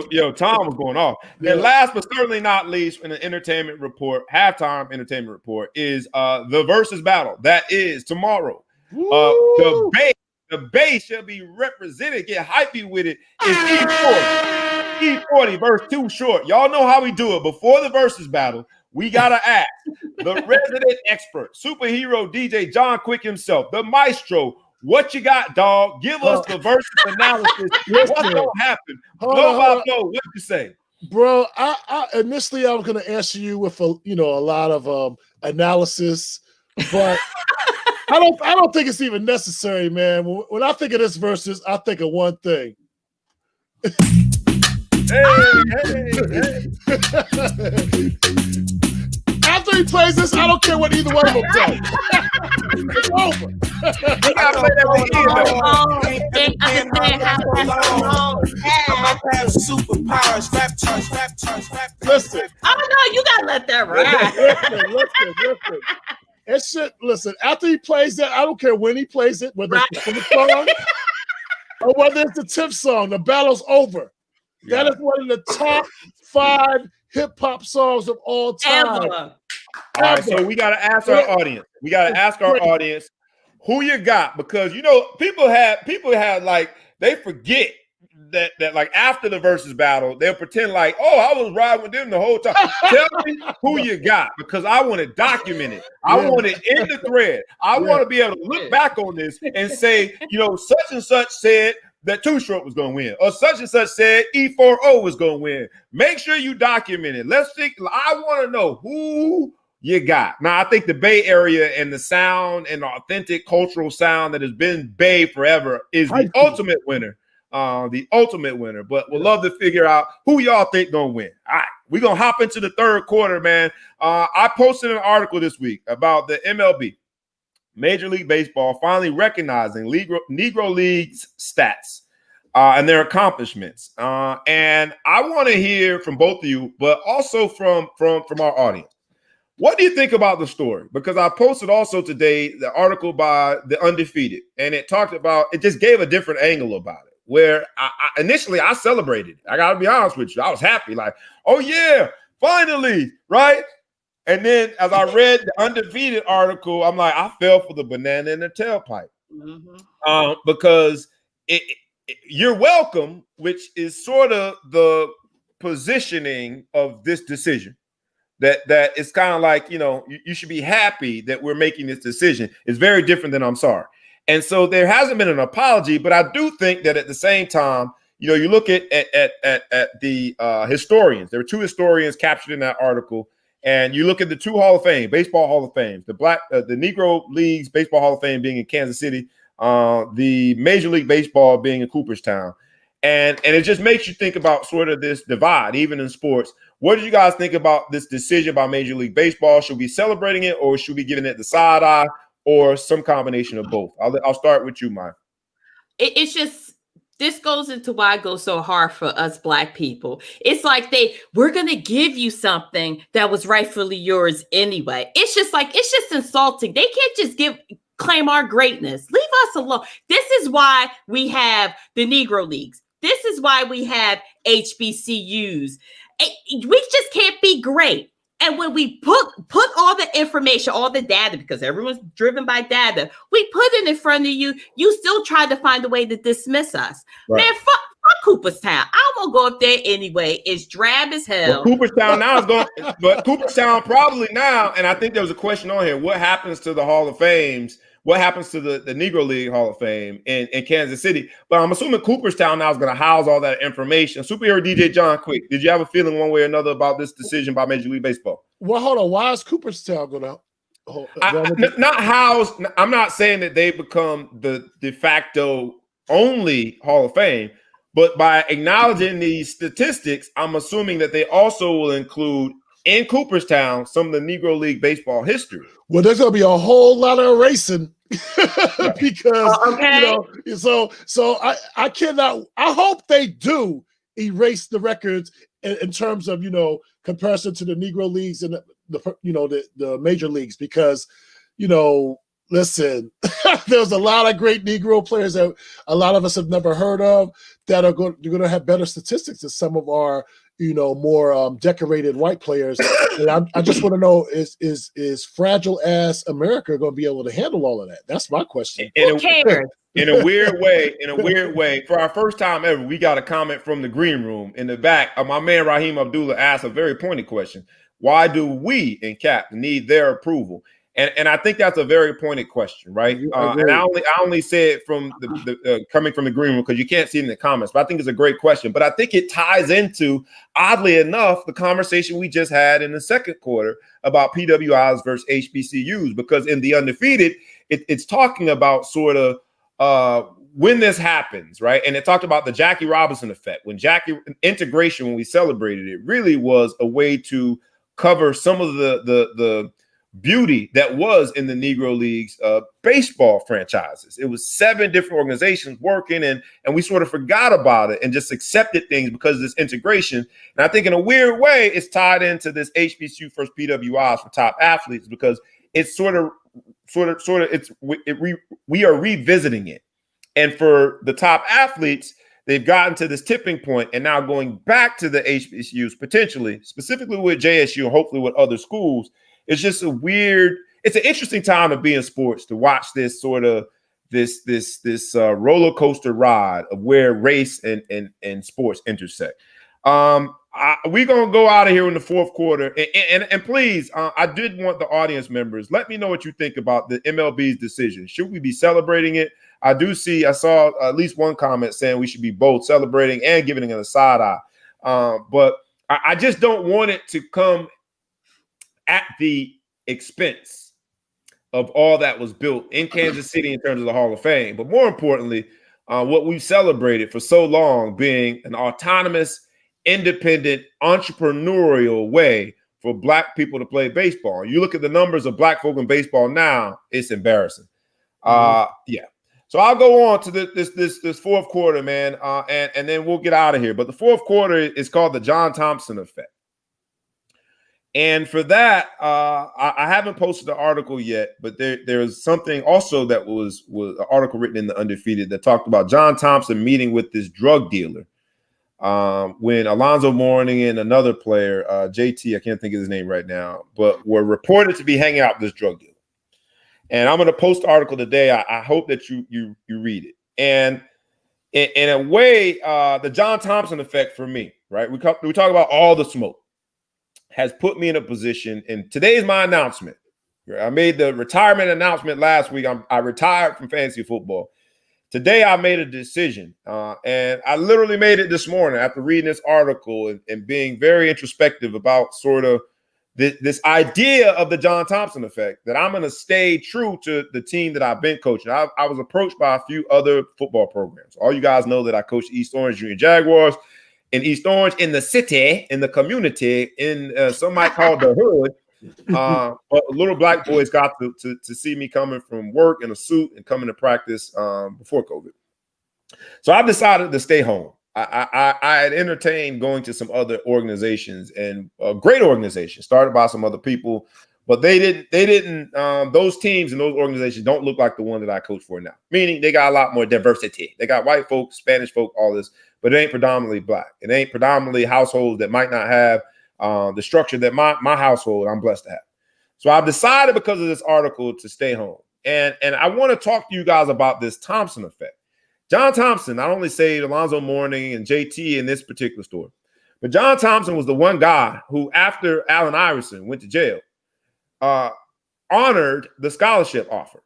Yo, Tom was going off. Yeah. And last but certainly not least, in the entertainment report, halftime entertainment report is the Verzuz battle that is tomorrow. The Bay shall be represented. Get hypey with it. Is E40. E40 verse Too Short. Y'all know how we do it. Before the Verzuz battle, we gotta ask the resident expert, superhero DJ John Quick himself, the maestro. What you got, dog? Give us the Verzuz analysis. What's gonna happen? Blow by blow. What you say, bro? I initially I was gonna answer you with a lot of analysis, but. I don't think it's even necessary, man. When I think of this Verzuz, I think of one thing. Hey. After he plays this, I don't care what either one of them play. It's over. You gotta play that Listen. Oh no, you gotta let that ride. Listen. It should listen. After he plays that, I don't care when he plays it, whether it's the song or whether it's the tip song. The battle's over. Yeah. That is one of the top 5 hip hop songs of all time. Ever. All right, so we gotta ask our audience. Who you got, because people had like they forget that like after the Verzuz battle, they'll pretend like, oh, I was riding with them the whole time. Tell me who you got, because I want to document it. I want it in the thread. I want to be able to look back on this and say, such and such said that Too Short was going to win, or such and such said E40 was going to win. Make sure you document it. I want to know who you got. Now, I think the Bay Area and the sound and the authentic cultural sound that has been Bay forever is the ultimate winner. But we'll love to figure out who y'all think gonna win. All right, we're gonna hop into the third quarter, man. I posted an article this week about the MLB, Major League Baseball, finally recognizing Negro Leagues stats and their accomplishments. And I want to hear from both of you, but also from our audience. What do you think about the story? Because I posted also today the article by The Undefeated, and it just gave a different angle about it. Where initially I celebrated. I got to be honest with you. I was happy. Like, oh, yeah, finally, right? And then as I read the Undefeated article, I'm like, I fell for the banana in the tailpipe. Mm-hmm. Because you're welcome, which is sort of the positioning of this decision. That it's kind of like, you should be happy that we're making this decision. It's very different than I'm sorry. And so there hasn't been an apology, but I do think that at the same time, you look at the historians. There were 2 historians captured in that article, and you look at the 2 Hall of Fame, baseball Hall of Fame, the Negro Leagues Baseball Hall of Fame being in Kansas City, the Major League Baseball being in Cooperstown, and it just makes you think about sort of this divide, even in sports. What do you guys think about this decision by Major League Baseball? Should we be celebrating it, or should we be giving it the side eye? Or some combination of both? I'll start with you, Mike. it's just, this goes into why it goes so hard for us Black people. It's like we're going to give you something that was rightfully yours anyway. It's just insulting. They can't just claim our greatness. Leave us alone. This is why we have the Negro Leagues. This is why we have HBCUs. We just can't be great. And when we put all the information, all the data, because everyone's driven by data, we put it in front of you, you still try to find a way to dismiss us. Right. Man, fuck Cooperstown. I'm gonna go up there anyway. It's drab as hell. Well, Cooperstown now is going, but Cooperstown probably now, and I think there was a question on here: what happens to the Hall of Fames? What happens to the Negro League Hall of Fame in Kansas City? But I'm assuming Cooperstown now is going to house all that information. Superhero DJ John, quick, did you have a feeling one way or another about this decision by Major League Baseball? Well, hold on. Why is Cooperstown going to not house? I'm not saying that they become the de facto only Hall of Fame, but by acknowledging these statistics, I'm assuming that they also will include in Cooperstown some of the Negro League baseball history. Well, there's going to be a whole lot of erasing because, so I cannot, I hope they do erase the records in terms of, comparison to the Negro Leagues and the major leagues, because, listen, there's a lot of great Negro players that a lot of us have never heard of that are going to have better statistics than some of our, more decorated white players. And I just want to know, is fragile ass America going to be able to handle all of that? That's my question. Who cares? In a weird way, for our first time ever, we got a comment from the green room in the back. My man Raheem Abdullah asked a very pointed question. Why do we in CAP need their approval? And I think that's a very pointed question, right? And I only say it from the coming from the green room because you can't see it in the comments, but I think it's a great question. But I think it ties into, oddly enough, the conversation we just had in the second quarter about PWIs versus HBCUs, because in the undefeated, it's talking about sort of when this happens, right? And it talked about the Jackie Robinson effect. When integration, when we celebrated it, really was a way to cover some of the beauty that was in the Negro Leagues baseball franchises. It was 7 different organizations working, and we sort of forgot about it and just accepted things because of this integration. And I think in a weird way, it's tied into this HBCU versus PWIs for top athletes, because it's we are revisiting it. And for the top athletes, they've gotten to this tipping point and now going back to the HBCUs potentially, specifically with JSU and hopefully with other schools. It's just it's an interesting time to be in sports, to watch this sort of this roller coaster ride of where race and sports intersect. We're going to go out of here in the fourth quarter. And please, I did want the audience members, let me know what you think about the MLB's decision. Should we be celebrating it? I saw at least one comment saying we should be both celebrating and giving it a side eye. But I just don't want it to come at the expense of all that was built in Kansas City in terms of the Hall of Fame. But more importantly, what we've celebrated for so long being an autonomous, independent, entrepreneurial way for Black people to play baseball. You look at the numbers of Black folk in baseball now, it's embarrassing. Yeah. So I'll go on to this fourth quarter, man, and then we'll get out of here. But the fourth quarter is called the John Thompson effect. And for that, I haven't posted the article yet, but there's something also that was an article written in the Undefeated that talked about John Thompson meeting with this drug dealer when Alonzo Mourning and another player, JT, I can't think of his name right now, but were reported to be hanging out with this drug dealer. And I'm going to post the article today. I hope that you read it. And in a way, the John Thompson effect for me, right? We talk about all the smoke. Has put me in a position, and today is my announcement. I made the retirement announcement last week. I retired from fantasy football. Today, I made a decision, and I literally made it this morning after reading this article and being very introspective about sort of this idea of the John Thompson effect, that I'm going to stay true to the team that I've been coaching. I was approached by a few other football programs. All you guys know that I coach East Orange Junior Jaguars. In East Orange, in the city, in the community, in some might call it the hood, but little Black boys got to see me coming from work in a suit and coming to practice before COVID. So I've decided to stay home. I had entertained going to some other organizations, and great organizations started by some other people, but they didn't. Those teams and those organizations don't look like the one that I coach for now. Meaning they got a lot more diversity. They got white folks, Spanish folk, all this, but it ain't predominantly black. It ain't predominantly households that might not have the structure that my household I'm blessed to have. So I've decided because of this article to stay home, and I want to talk to you guys about this Thompson effect. John Thompson not only saved Alonzo Mourning and JT in this particular story, but John Thompson was the one guy who, after Allen Iverson went to jail, honored the scholarship offer.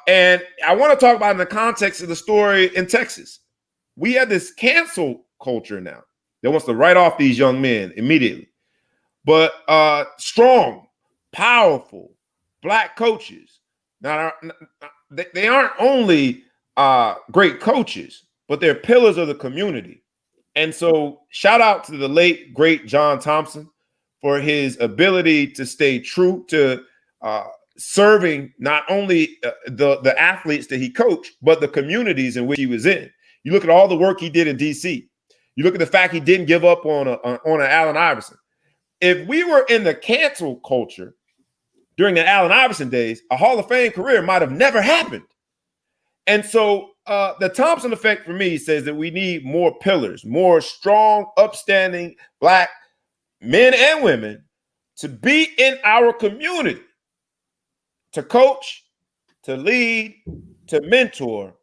And I want to talk about it in the context of the story in Texas. We have this cancel culture now that wants to write off these young men immediately. But strong, powerful black coaches. Now, they aren't only great coaches, but they're pillars of the community. And so shout out to the late, great John Thompson for his ability to stay true to serving not only the athletes that he coached, but the communities in which he was in. You look at all the work he did in DC. You look at the fact he didn't give up on an Allen Iverson. If we were in the cancel culture during the Allen Iverson days, a Hall of Fame career might have never happened. And so the Thompson effect for me says that we need more pillars, more strong, upstanding black men and women to be in our community, to coach, to lead, to mentor.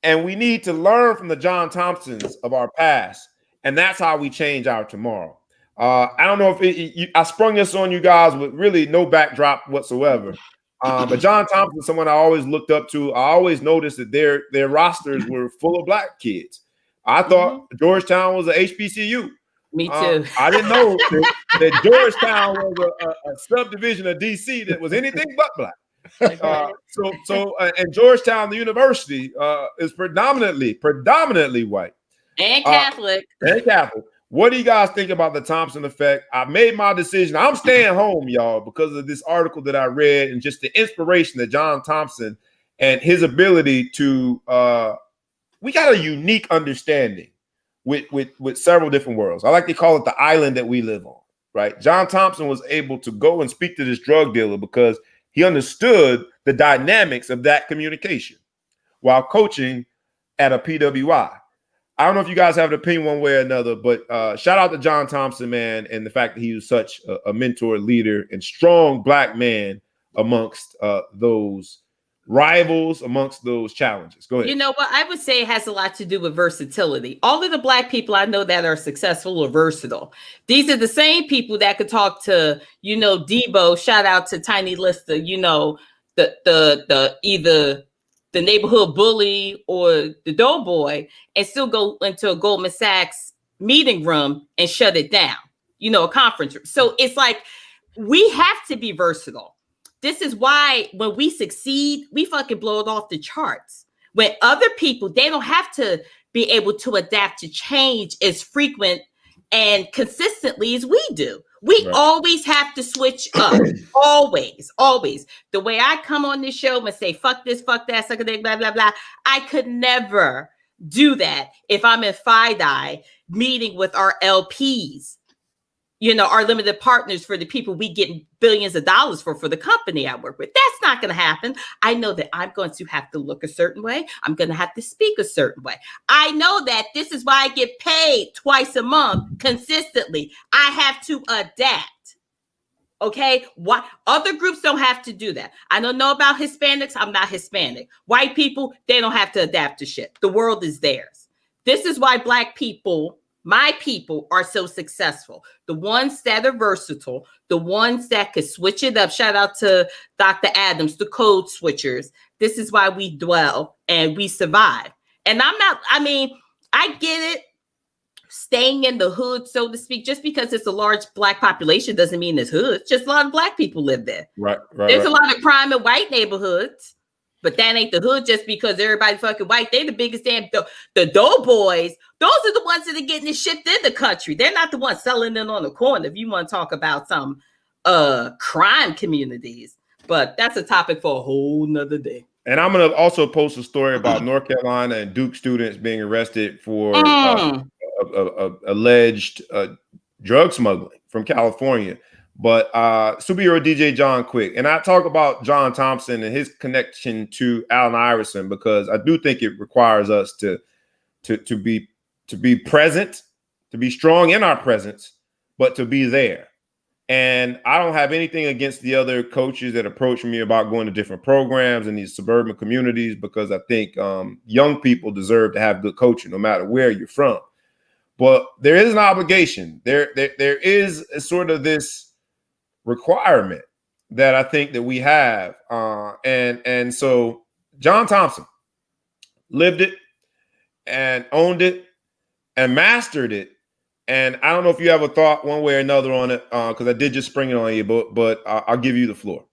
And we need to learn from the John Thompsons of our past. And that's how we change our tomorrow. I don't know if I sprung this on you guys with really no backdrop whatsoever. But John Thompson, someone I always looked up to. I always noticed that their rosters were full of black kids. I thought Georgetown was a HBCU. Me too. I didn't know that Georgetown was a subdivision of DC that was anything but black. And Georgetown, the university, is predominantly white and Catholic. What do you guys think about the Thompson effect? I made my decision. I'm staying home, y'all, because of this article that I read and just the inspiration that John Thompson and his ability to we got a unique understanding with several different worlds. I like to call it the island that we live on, right? John Thompson was able to go and speak to this drug dealer because he understood the dynamics of that communication while coaching at a PWI. I don't know if you guys have an opinion one way or another, but shout out to John Thompson, man, and the fact that he was such a mentor, leader, and strong black man amongst those rivals, amongst those challenges. Go ahead. You know what? I would say it has a lot to do with versatility. All of the black people I know that are successful are versatile. These are the same people that could talk to, Debo, shout out to Tiny Lister, the either the neighborhood bully or the doughboy, and still go into a Goldman Sachs meeting room and shut it down, a conference room. So it's like, we have to be versatile. This is why when we succeed, we fucking blow it off the charts. When other people, they don't have to be able to adapt to change as frequent and consistently as we do. We always have to switch up. always. The way I come on this show and say, fuck this, fuck that, suck a dick, blah, blah, blah. I could never do that if I'm in FIDI meeting with our LPs, our limited partners for the people we get billions of dollars for the company I work with. That's not going to happen. I know that I'm going to have to look a certain way. I'm going to have to speak a certain way. I know that this is why I get paid twice a month consistently. I have to adapt. Okay? Why other groups don't have to do that. I don't know about Hispanics. I'm not Hispanic. White people, they don't have to adapt to shit. The world is theirs. This is why black people, my people, are so successful. The ones that are versatile, the ones that could switch it up. Shout out to Dr. Adams, the code switchers. This is why we dwell and we survive. And I get it. Staying in the hood, so to speak, just because it's a large black population doesn't mean it's hood. Just a lot of black people live there. Right. There's a lot of crime in white neighborhoods, but that ain't the hood just because everybody fucking white. They the biggest damn, the doughboys. Those are the ones that are getting it shipped in the country. They're not the ones selling it on the corner. If you want to talk about some crime communities, but that's a topic for a whole nother day. And I'm going to also post a story about North Carolina and Duke students being arrested for alleged drug smuggling from California. But superhero DJ John Quick, and I talk about John Thompson and his connection to Allen Iverson because I do think it requires us to be present, to be strong in our presence, but to be there. And I don't have anything against the other coaches that approach me about going to different programs in these suburban communities because I think young people deserve to have good coaching no matter where you're from. But there is an obligation. There is a sort of this requirement that I think that we have. And so John Thompson lived it and owned it and mastered it. And I don't know if you have a thought one way or another on it, because I did just spring it on you, but I'll give you the floor.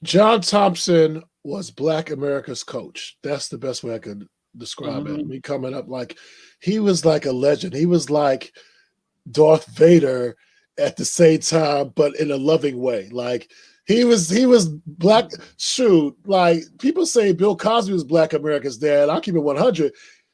John Thompson was Black America's coach. That's the best way I could describe it. Me coming up, like, he was like a legend. He was like Darth Vader at the same time, but in a loving way. Like, he was Black. Shoot, like, people say Bill Cosby was Black America's dad. I'll keep it 100.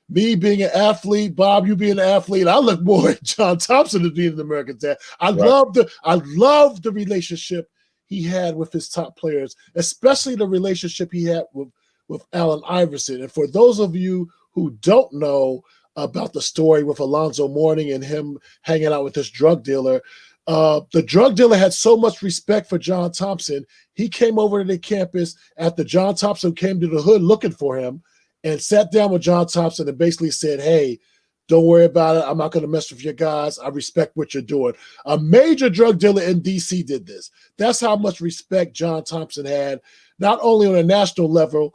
Me being an athlete, Bob, you being an athlete, I look more at John Thompson as being an American dad. I love the relationship he had with his top players, especially the relationship he had with Allen Iverson. And for those of you who don't know about the story with Alonzo Mourning and him hanging out with this drug dealer, the drug dealer had so much respect for John Thompson. He came over to the campus after John Thompson came to the hood looking for him and sat down with John Thompson and basically said, hey, don't worry about it. I'm not going to mess with your guys. I respect what you're doing. A major drug dealer in D.C. did this. That's how much respect John Thompson had, not only on a national level,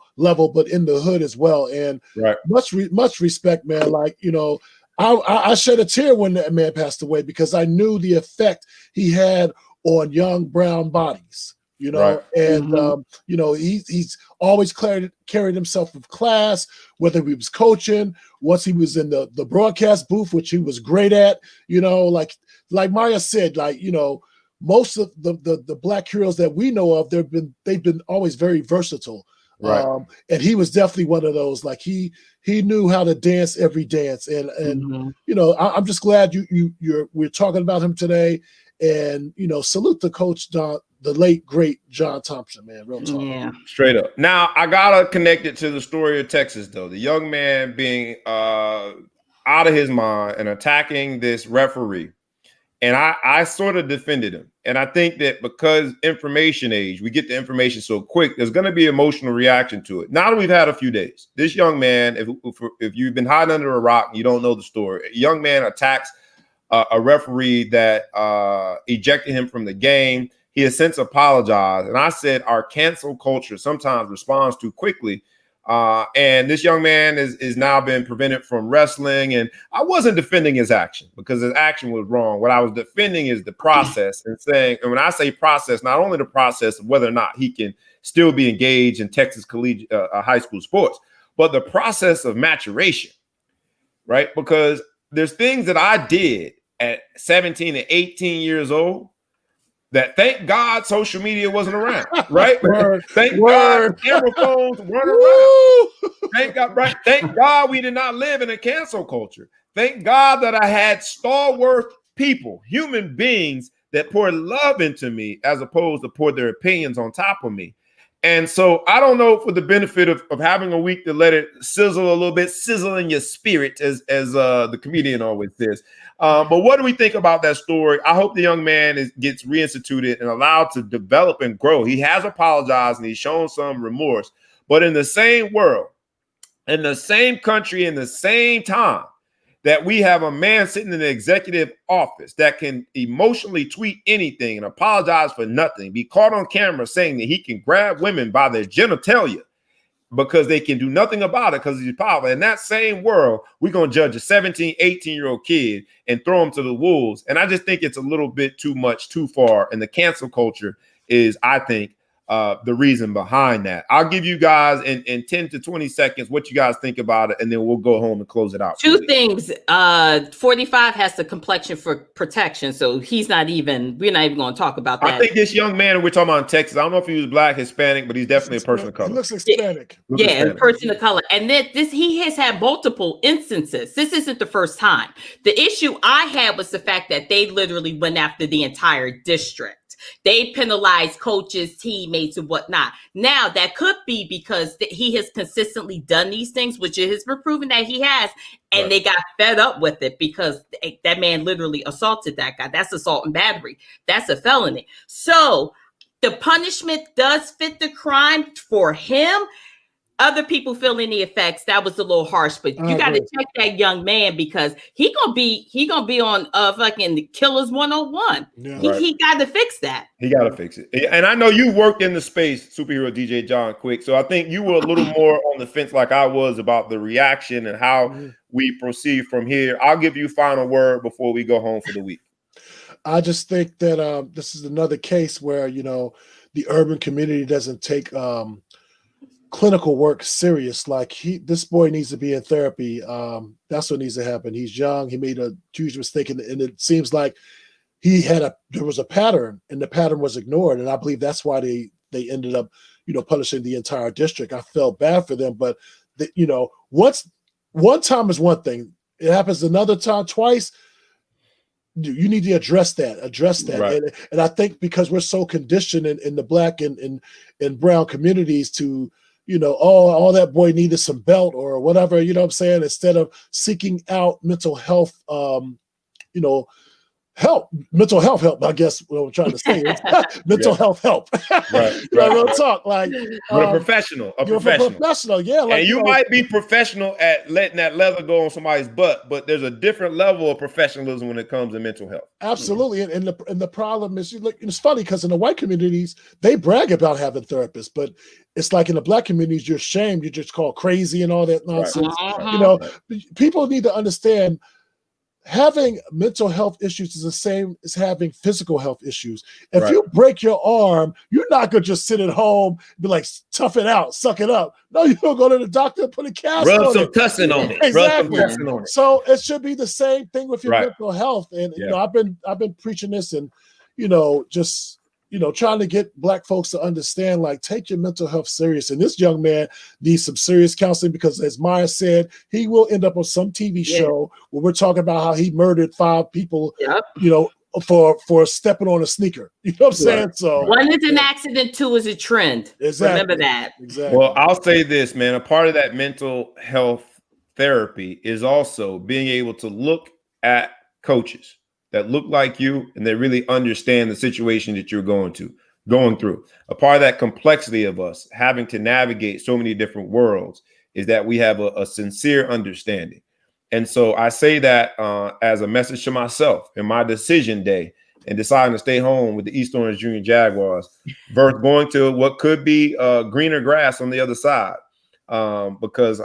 but in the hood as well. And much respect, man. Like, you know, I shed a tear when that man passed away because I knew the effect he had on young brown bodies. You know, and you know, he's always carried himself with class, whether he was coaching, once he was in the broadcast booth, which he was great at. You know, like Maya said, like, you know, most of the Black heroes that we know of, they've been always very versatile. And he was definitely one of those. Like, he knew how to dance every dance, and you know, I'm just glad we're talking about him today. And, you know, salute the coach, the late, great John Thompson, man. Real talk. Yeah. Straight up. Now, I got to connect it to the story of Texas, though. The young man being out of his mind and attacking this referee. And I sort of defended him. And I think that because information age, we get the information so quick, there's going to be emotional reaction to it. Now that we've had a few days, this young man, if you've been hiding under a rock and you don't know the story, a young man attacks a referee that ejected him from the game. He has since apologized. And I said our cancel culture sometimes responds too quickly. And this young man is now been prevented from wrestling. And I wasn't defending his action because his action was wrong. What I was defending is the process and saying, and when I say process, not only the process of whether or not he can still be engaged in Texas collegiate high school sports, but the process of maturation, right? Because there's things that I did at 17 and 18 years old that, thank God, social media wasn't around, right? Thank God camera phones weren't around. Thank God, right? Thank God we did not live in a cancel culture. Thank God that I had stalwart people, human beings that poured love into me as opposed to pour their opinions on top of me. And so I don't know, for the benefit of having a week to let it sizzle a little bit, sizzle in your spirit, as the comedian always says. But what do we think about that story? I hope the young man gets reinstituted and allowed to develop and grow. He has apologized and he's shown some remorse. But in the same world, in the same country, in the same time, that we have a man sitting in the executive office that can emotionally tweet anything and apologize for nothing, be caught on camera saying that he can grab women by their genitalia because they can do nothing about it because he's powerful. In that same world, we're going to judge a 17, 18-year-old kid and throw him to the wolves. And I just think it's a little bit too much, too far. And the cancel culture is, I think, the reason behind that. I'll give you guys in 10 to 20 seconds what you guys think about it, and then we'll go home and close it out. Two things. 45 has the complexion for protection, so we're not even going to talk about that. I think this young man we're talking about in Texas, I don't know if he was black, Hispanic, but he's definitely a person of color. He looks Hispanic. A person of color. And then he has had multiple instances. This isn't the first time. The issue I had was the fact that they literally went after the entire district. They penalized coaches, teammates, and whatnot. Now, that could be because he has consistently done these things, which has been proven that he has, and they got fed up with it because that man literally assaulted that guy. That's assault and battery. That's a felony. So the punishment does fit the crime for him. Other people feeling the effects, that was a little harsh, but you got to check that young man because he gonna be on fucking Killers 101. Yeah, he got to fix that. He got to fix it. And I know you worked in the space, superhero DJ John Quick, so I think you were a little more on the fence like I was about the reaction and how we proceed from here. I'll give you final word before we go home for the week. I just think that this is another case where the urban community doesn't take clinical work serious. Like this boy needs to be in therapy. That's what needs to happen. He's young. He made a huge mistake, and it seems like there was a pattern, and the pattern was ignored. And I believe that's why they ended up, punishing the entire district. I felt bad for them, but one time is one thing. It happens another time, twice. You need to address that. Right. And I think because we're so conditioned in the Black and brown communities to, all that boy needed some belt or whatever, what I'm saying, instead of seeking out mental health, mental health help, I guess what I'm trying to say is mental health help. Right. Real talk. Like a professional. Yeah. Like, and you might be professional at letting that leather go on somebody's butt, but there's a different level of professionalism when it comes to mental health. Absolutely. And the problem is, it's funny because in the white communities, they brag about having therapists, but it's like in the Black communities, you're ashamed. You're just called crazy and all that nonsense. Right. People need to understand having mental health issues is the same as having physical health issues. If you break your arm, you're not going to just sit at home and be like, tough it out, suck it up. No, you're going to go to the doctor and put a cast on it. Rub some tussin on it. Exactly. So it should be the same thing with your mental health. And, I've been preaching this and, just, trying to get Black folks to understand, like, take your mental health serious. And this young man needs some serious counseling because, as Maya said, he will end up on some TV show where we're talking about how he murdered 5 people, for stepping on a sneaker. You know what I'm saying? So 1 is an accident, 2 is a trend. Exactly. Remember that. Exactly. Well, I'll say this, man. A part of that mental health therapy is also being able to look at coaches that look like you and they really understand the situation that you're going through. A part of that complexity of us having to navigate so many different worlds is that we have a sincere understanding. And so I say that as a message to myself in my decision day and deciding to stay home with the East Orange Junior Jaguars versus going to what could be greener grass on the other side. Because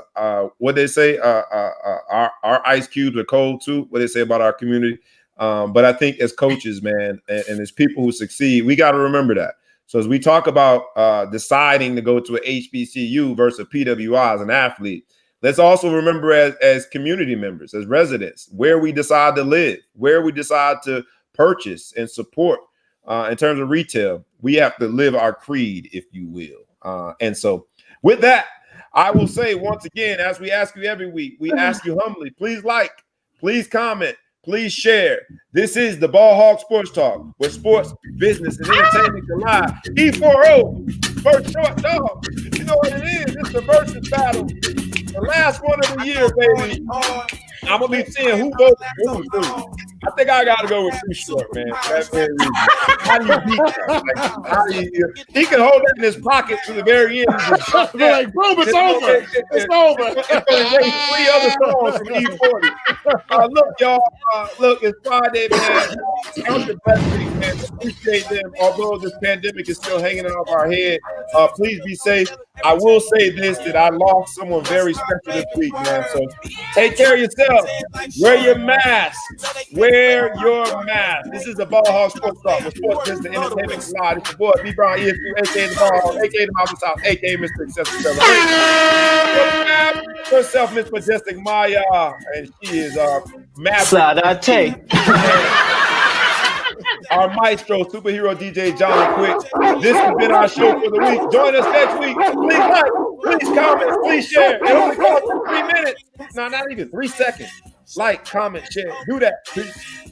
what they say, our ice cubes are cold too, what they say about our community. But I think as coaches, man, and as people who succeed, we got to remember that. So as we talk about deciding to go to an HBCU versus a PWI as an athlete, let's also remember as community members, as residents, where we decide to live, where we decide to purchase and support in terms of retail. We have to live our creed, if you will. And so with that, I will say once again, as we ask you every week, we ask you humbly, please like, please comment, please share. This is the Ball Hog Sports Talk, where sports, business, and entertainment collide. E4O, first short dog. You know what it is? It's the Verzuz battle. The last one of the year, baby. I'm going to be seeing who votes who. I think I got to go with Too Short, man. That's very easy. How do you beat that? He can hold that in his pocket to the very end. Like, boom, it's over. It's over. It's 3 other songs from E40. Look, y'all. Look, it's Friday, man. Count your blessings, man. appreciate them. Although this pandemic is still hanging off our head, please be safe. I will say this, that I lost someone very special this week, man. So take care of yourself. Wear your mask. Wear your mask. This is the Ball Hog Sports Talk with Sports Business Entertainment Live. It's your boy, B. Brown, ESPN, a.k.a. the Ball Hog, a.k.a. the Mountain South, a.k.a. Mr. Accessible Celebration. Herself, Miss Majestic Maya, and she is Maverick. Our maestro, superhero DJ John Quick. This has been our show for the week. Join us next week. Please like, please comment, please share. It only costs 3 minutes. No, not even 3 seconds. Like, comment, share. Do that. Peace.